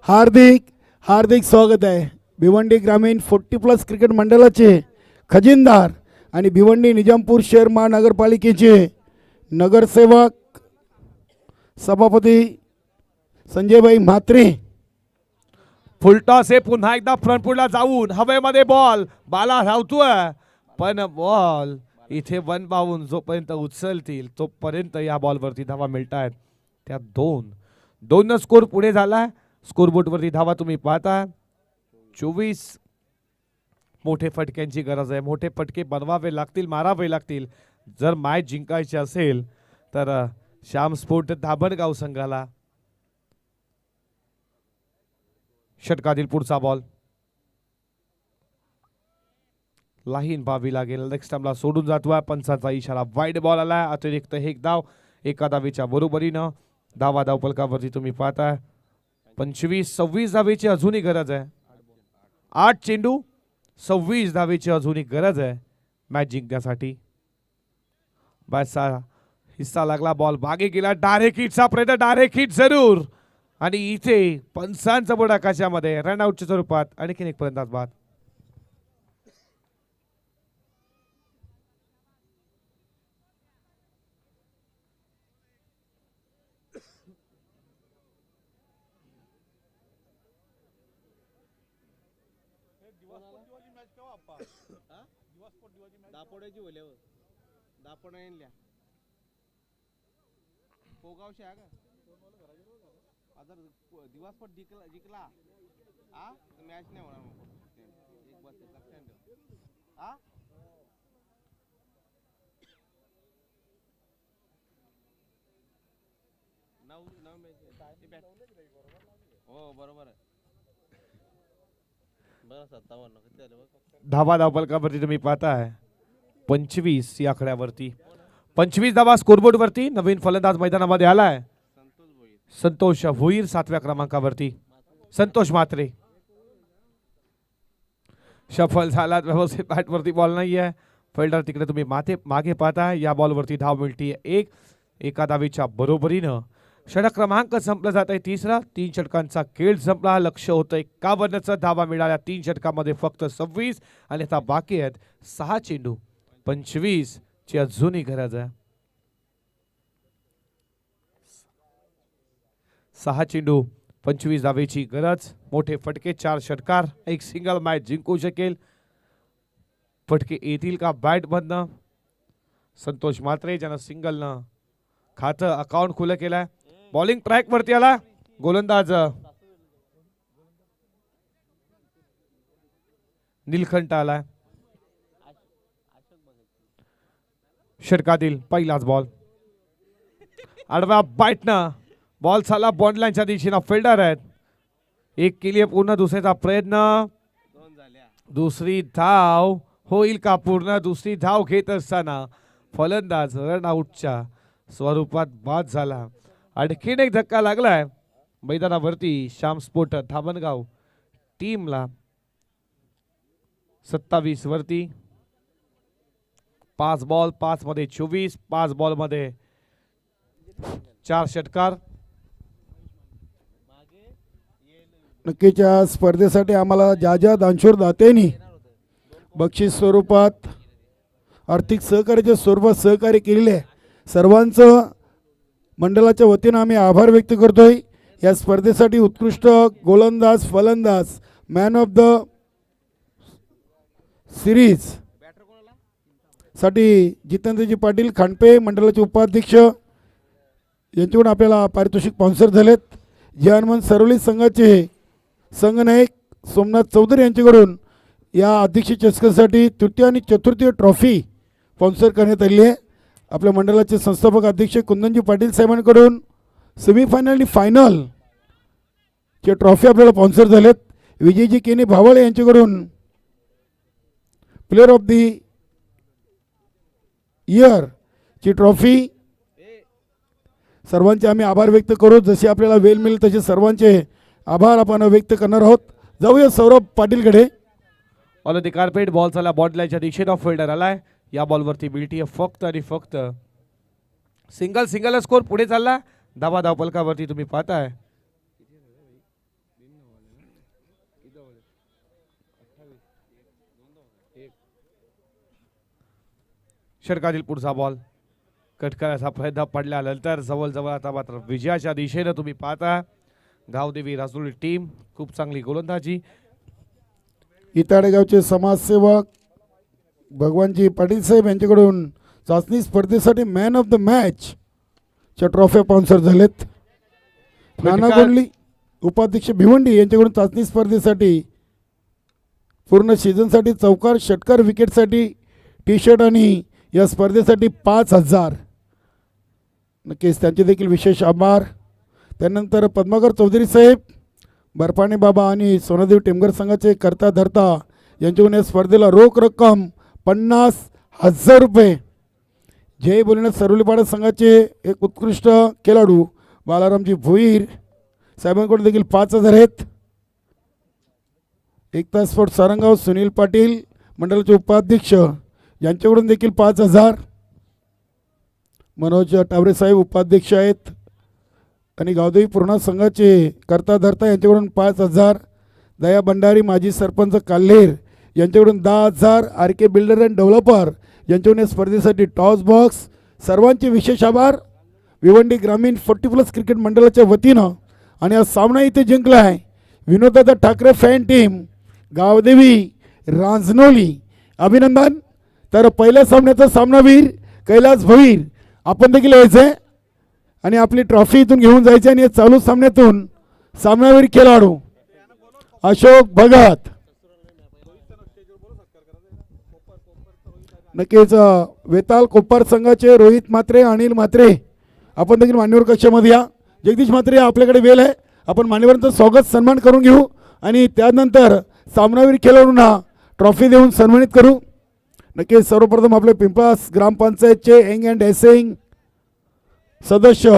हार्दिक हार्दिक स्वागत आहे. भिवंडी ग्रामीण 40+ क्रिकेट मंडळाचे खजिनदार आणि भिवंडी निजामपूर शहर महानगरपालिकेचे नगरसेवक सभापती संजयभाई म्हात्रे. फुलटॉस आहे पुन्हा एकदा फ्रंटफुटला जाऊन हवेमध्ये बॉल. बाला धावतोय पण बॉल इथे 1 बाउन जोपर्यंत उचलतील तोपर्यंत या बॉलवरती धावा मिळत आहेत. त्या 2 स्कोर पुढे झाला. स्कोरबोर्डवरती धावा तुम्ही पाहता 24. मोठे फटक्यांची गरज आहे. मोठे फटके बनवावे लागतील मारावे लागतील जर मॅच जिंकायची असेल तर श्याम स्पोर्ट धामणगाव संघाला. षटकातील पुढचा बॉल लाहीन बावी लागेल. नेक्स्ट टाइमला सोडून जातोय. पंचाचा इशारा. वाईड बॉल आला. अतिरिक्त एक धाव एका धावेच्या बरोबरीनं. धावा धावपलकावरती तुम्ही पाहताय 25-26 धावेची अजूनही गरज आहे. 8 चेंडू 26 धावेची अजूनही गरज आहे मॅच जिंकण्यासाठी. बॅटचा हिस्सा लागला. बॉल मागे गेला. डायरेक्ट हिटचा प्रयत्न. डायरेक्ट हिट जरूर आणि इथे पंचांचा बोर्ड आकाशामध्ये रनआउटच्या स्वरूपात आणखीन एक फलंदाज बाद. दिवसभर जिंकला हा मॅच नाही होणार मग. एक बस लक्षात ठेव हा. नऊ मॅच हो बरोबर आहे. बरं 57 धावा धावपलकावरती तुम्ही पाहताय 25 या आकड्यावरती. 25 धावा स्कोरबोर्ड वरती. नवीन फलंदाज मैदानामध्ये आलाय संतोष भोईर 7व्या क्रमांकावरती. संतोष म्हात्रे सफल झाला. व्यवस्थित बॅटवरती बॉल नाही आहे. फिल्डर तिकडे तुम्ही मागे पाहताय. या बॉलवरती धाव मिळते 1. एका धावेच्या बरोबरीनं षटक क्रमांक संपला जात आहे 3रा. 3 षटकांचा खेळ संपला. लक्ष होतं 51चा. धावा मिळाल्या 3 षटकामध्ये फक्त 26 आणि आता बाकी आहेत 6 चेंडू 25 ची अजूनही गरज आहे. 6 चेंडू 25 धावेची गरज. मोठे फटके 4 षटकार. एक सिंगल मॅच जिंकू शकेल. फटके येतील का बॅट मधनं. संतोष म्हात्रे ज्यानं सिंगलनं खातं अकाउंट खुलं केलंय. बॉलिंग ट्रॅक वरती आला. गोलंदाज नीलकंठ आलाय. षटकातील पहिलाच बॉल. आडव्या बॅटनं बॉल चालला बॉन्ड लाईनच्या दिशेनं. फिल्डर आहेत. एक केली पूर्ण. दुसऱ्याचा प्रयत्न. दुसरी धाव होईल का पूर्ण. दुसरी धाव घेत असताना फलंदाज रन आउटच्या स्वरूपात बाद झाला. आणखीन एक धक्का लागलाय. मैदानावरती श्याम स्पोर्ट धामणगाव टीमला 27 वरती 5 बॉल 5 मध्ये 24 5 बॉल मध्ये 4 षटकार. नक्कीच या स्पर्धेसाठी आम्हाला ज्या दानशूर दात्यांनी बक्षीस स्वरूपात आर्थिक सहकार्याच्या स्वरूपात सहकार्य केलेले आहे सर्वांचं मंडळाच्या वतीनं आम्ही आभार व्यक्त करतोय. या स्पर्धेसाठी उत्कृष्ट गोलंदाज फलंदाज मॅन ऑफ द सिरीज साठी जितेंद्रजी पाटील खांडपे मंडळाचे उपाध्यक्ष यांच्याकडून आपल्याला पारितोषिक स्पॉन्सर झालेत. जे हनुमान सरवली संघाचे संघनायक सोमनाथ चौधरी यांच्याकडून या अध्यक्ष चषकासाठी तृतीय आणि चतुर्थी ट्रॉफी स्पॉन्सर करण्यात आली आहे. आपल्या मंडळाचे संस्थापक अध्यक्ष कुंदनजी पाटील साहेबांकडून सेमीफायनल आणि फायनल चे ट्रॉफी आपल्याला स्पॉन्सर झालेत. विजयजी केनी भावळे यांच्याकडून प्लेअर ऑफ दी इयर ची ट्रॉफी. सर्वांचे आम्ही आभार व्यक्त करू. जसे आपल्याला वेळ मिळेल तसे सर्वांचे आभार आपण व्यक्त करणार आहोत. जाऊया सौरभ पाटीलकडे. ऑल द कार्पेट बॉल चालला बॉटलाच्या दिशेने ऑफ फिल्डर आलाय. या बॉलवरती मिळतीये फक्त आणि फक्त सिंगल स्कोर पुढे चालला. धाव पलकावरती तुम्ही पाहताय षटकातील पुढचा बॉल कट करायचा प्रयत्न पडल्यानंतर जवळ आता मात्र विजयाच्या दिशेने तुम्ही पाहता गावदेवी राजुरी टीम. खूप चांगली गोलंदाजी. इताडेगावचे समाजसेवक भगवानजी पाटील साहेब यांच्याकडून चाचणी स्पर्धेसाठी मॅन ऑफ द मॅच च्या ट्रॉफ्या स्पॉन्सर झालेत. नाना गोंडली उपाध्यक्ष भिवंडी यांच्याकडून चाचणी स्पर्धेसाठी पूर्ण सीझनसाठी चौकार षटकार विकेटसाठी टी शर्ट आणि या स्पर्धेसाठी 5,000. नक्कीच त्यांचे देखील विशेष आभार. त्यानंतर पद्माकर चौधरी साहेब बर्फाणे बाबा आणि सोनादेव टेमगर संघाचे करता धरता यांच्याकडून या स्पर्धेला रोख रक्कम 50,000 रुपये. जय भोलेनाथ सरवलीपाडा संघाचे एक उत्कृष्ट खेळाडू बालारामजी भोईर साहेबांकडून देखील 5,000 आहेत. एकता स्पोर्ट सारंगाव सुनील पाटील मंडळाचे उपाध्यक्ष यांच्याकडून देखील 5,000. मनोज टावरे साहेब उपाध्यक्ष आहेत आणि गावदेवी पूर्णा संघाचे करता धरता यांच्याकडून 5,000. दया भंडारी माजी सरपंच काल्हेर यांच्याकडून 10,000. R K builder and developer यांच्याकडून या स्पर्धेसाठी टॉस बॉक्स. सर्वांचे विशेष आभार. भिवंडी ग्रामीण 40+ क्रिकेट मंडळाच्या वतीनं आणि हा सामना इथे जिंकला आहे विनोददादा ठाकरे फॅन टीम गावदेवी रांजनोली. अभिनंदन. तर पहिल्या सामन्याचा सामनावीर कैलास भोईर आपण देखील यायचं आणि आपली ट्रॉफी इथून घेऊन जायची. आणि या चालू सामन्यातून सामनावीर खेळाडू अशोक भगत. नक्कीच वेताल कोप्पार संघाचे रोहित म्हात्रे अनिल म्हात्रे आपण देखील मान्यवर कक्षामध्ये या. जगदीश म्हात्रे आपल्याकडे वेळ आहे. आपण मान्यवरांचं स्वागत सन्मान करून घेऊ आणि त्यानंतर सामनावीर खेळाडूंना ट्रॉफी देऊन सन्मानित करू. नक्कीच सर्वप्रथम आपले पिंपळास ग्रामपंचायतचे यंग अँड एसिंग सदस्य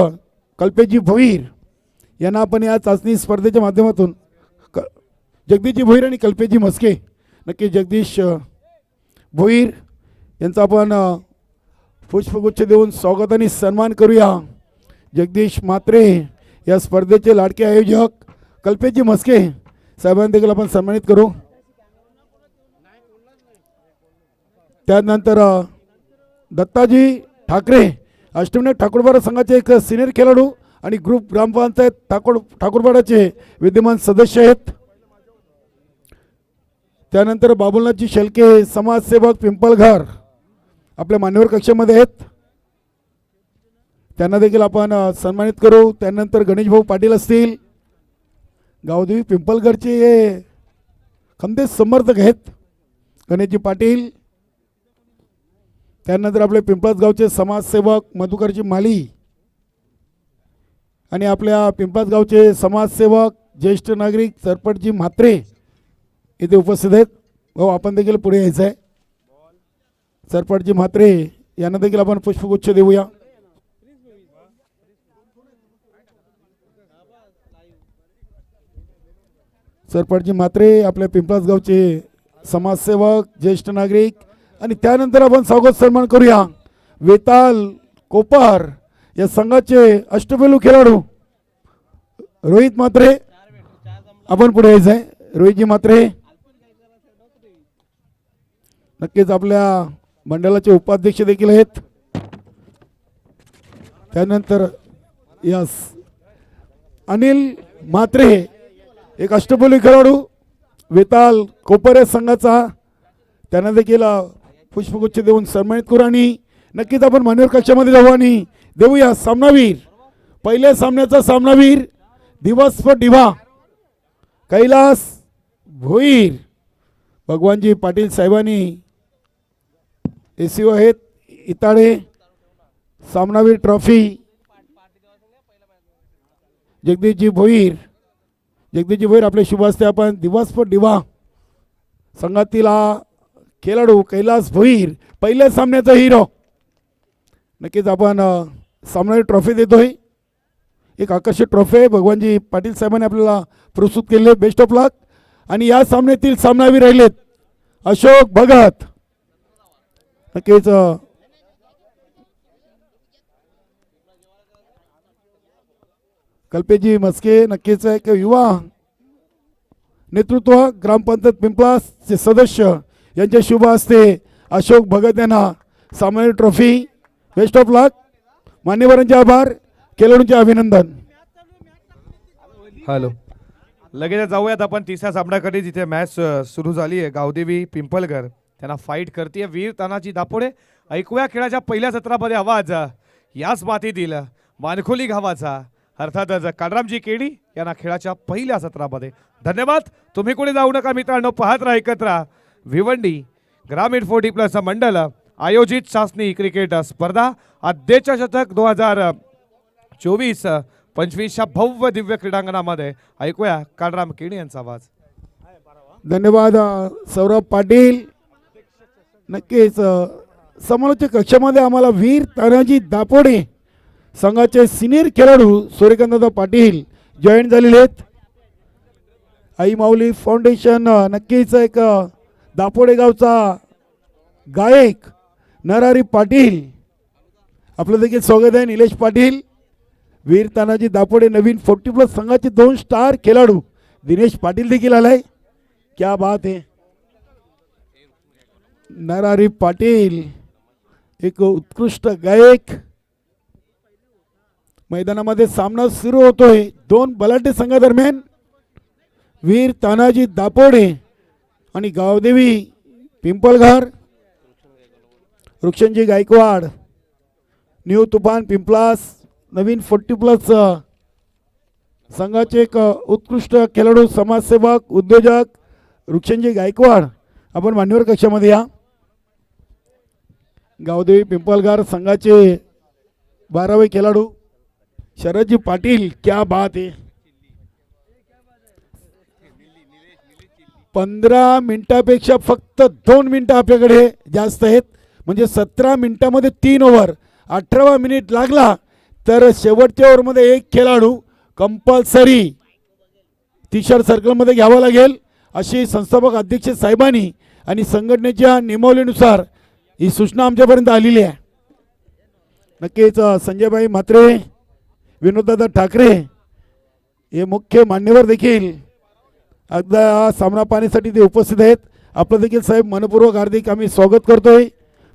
कल्पेशजी भोईर यांना आपण या चाचणी स्पर्धेच्या माध्यमातून जगदीशजी भोईर आणि कल्पेशजी मस्के नक्की जगदीश भोईर यांचा आपण पुष्पगुच्छ देऊन स्वागत आणि सन्मान करूया. जगदीश म्हात्रे या स्पर्धेचे लाडके आयोजक कल्पेशजी मस्के साहेबांना देखील आपण सन्मानित करू. त्यानंतर दत्ताजी ठाकरे अष्टविनायक ठाकूरपाडा संघाचे एक सिनियर खेळाडू आणि ग्रुप ग्रामपंचायत ठाकूरपाडाचे विद्यमान सदस्य आहेत. त्यानंतर बाबुलनाथजी शेलके समाजसेवक पिंपळघर आपल्या मान्यवर कक्षामध्ये आहेत. त्यांना देखील आपण सन्मानित करू. त्यानंतर गणेशभाऊ पाटील असतील गावदेवी पिंपळघरचे हे खंदेश समर्थक आहेत गणेशजी पाटील. त्यानंतर आपले पिंपळास गावचे समाजसेवक मधुकरजी माली आणि आपल्या पिंपळास गावचे समाजसेवक ज्येष्ठ नागरिक सरपटजी म्हात्रे इथे उपस्थित आहेत. भाऊ आपण देखील पुढे यायचं आहे. सरपटजी म्हात्रे यांना देखील आपण पुष्पगुच्छ देऊया. सरपंच म्हात्रे आपल्या पिंपळास गावचे समाजसेवक ज्येष्ठ नागरिक आणि त्यानंतर आपण स्वागत सन्मान करूया वेताल कोपर या संघाचे अष्टपैलू खेळाडू रोहित म्हात्रे. आपण पुढे यायचं आहे. रोहितजी म्हात्रे नक्कीच आपल्या मंडळाचे उपाध्यक्ष देखील आहेत. त्यानंतर यस अनिल म्हात्रे एक अष्टपैलू खेळाडू वेताल कोपर संघाचा, त्यांना देखील पुष्पगुच्छ देऊन सन्मानित करू आणि नक्कीच आपण मान्यवर कक्षामध्ये जाऊ आणि देऊया सामनावीर. पहिल्या सामन्याचा सामनावीर दिवस फॉर दिवा कैलास भोईर. भगवानजी पाटील साहेबांनी एसीओ आहेत इताडे. सामनावीर ट्रॉफी जगदीशजी भोईर. जगदीशजी भोईर आपल्या शुभ हस्ते आपण दिवस फॉर दिवा संघातील हा खेळाडू कैलास भोईर पहिल्या सामन्याचा हिरो. नक्कीच आपण सामनावीर ट्रॉफी देतोय. एक आकर्षक ट्रॉफी आहे भगवानजी पाटील साहेबांनी आपल्याला प्रस्तुत केले. बेस्ट ऑफ लक. आणि या सामन्यातील सामनावीर राहिलेत अशोक भगत. नक्कीच कल्पेशजी मस्के नक्कीच एक युवा नेतृत्व ग्रामपंचायत पिंपळासचे सदस्य यांच्या शुभ हस्ते अशोक भगत यांना सामनावीर ट्रॉफी. बेस्ट ऑफ लक. मान्यवरांचे आभार, खेळाडूंचे अभिनंदन. हॅलो, लगेच जाऊयात आपण तिसऱ्या सामन्याकडे जिथे मॅच सुरू झाली आहे. गावदेवी पिंपलगर त्यांना फाईट करते वीर तानाजी दापोडे. ऐकूया खेळाच्या पहिल्या सत्रामध्ये आवाज याच मातीतील मानखोली गावाचा अर्थातच काळरामजी केडी यांना खेळाच्या पहिल्या सत्रामध्ये. धन्यवाद. तुम्ही कोणी जाऊ नका मित्रांनो, पाहत राहा एकत्र भिवंडी ग्रामीण 40+ मंडळ आयोजित शासनी क्रिकेट स्पर्धा आद्यच्या शतक 2024-25च्या भव्य दिव्य क्रीडांगणामध्ये. ऐकूया काळराम केडी यांचा आवाज. धन्यवाद सौरभ पाटील. नक्कीच समालोचक कक्षामध्ये आम्हाला वीर तानाजी दापोडे संघाचे सिनियर खेळाडू सूर्यकांतदादा पाटील जॉईन झालेले आहेत. आई माऊली फाउंडेशन नक्कीच एक दापोडे गावचा गायक नरहरी पाटील आपलं देखील स्वागत आहे. निलेश पाटील. वीर तानाजी दापोडे नवीन 40+ संघाचे 2 स्टार खेळाडू दिनेश पाटील देखील आलाय. क्या बात है. नरहरी पाटील एक उत्कृष्ट गायक. मैदानामध्ये सामना सुरू होतोय 2 बलाढ्य संघादरम्यान. वीर तानाजी दापोडे आणि गावदेवी पिंपलघर. वृक्षणजी गायकवाड न्यू तुफान पिंपलास नवीन 40+ संघाचे एक उत्कृष्ट खेळाडू समाजसेवक उद्योजक वृक्षणजी गायकवाड. आपण मान्यवर कक्षामध्ये या. गावदेवी पिंपलघर संघाचे 12वे खेळाडू शरदजी पाटील. क्या बात आहे. 15 मिनिटापेक्षा फक्त 2 मिनिटं आपल्याकडे जास्त आहेत. म्हणजे 17 मिनिटामध्ये 3 ओव्हर. 18वा मिनिट लागला तर शेवटच्या ओव्हरमध्ये एक खेळाडू कंपल्सरी टी-शर्ट सर्कलमध्ये घ्यावा लागेल अशी संस्थापक अध्यक्ष साहेबांनी आणि संघटनेच्या नियमावलीनुसार ही सूचना आमच्यापर्यंत आलेली आहे. नक्कीच संजयभाई म्हात्रे विनोददादा ठाकरे हे मुख्य मान्यवर देखील अगदा सामना पाहण्यासाठी ते उपस्थित आहेत. आपलं देखील साहेब मनपूर्वक हार्दिक आम्ही स्वागत करतोय.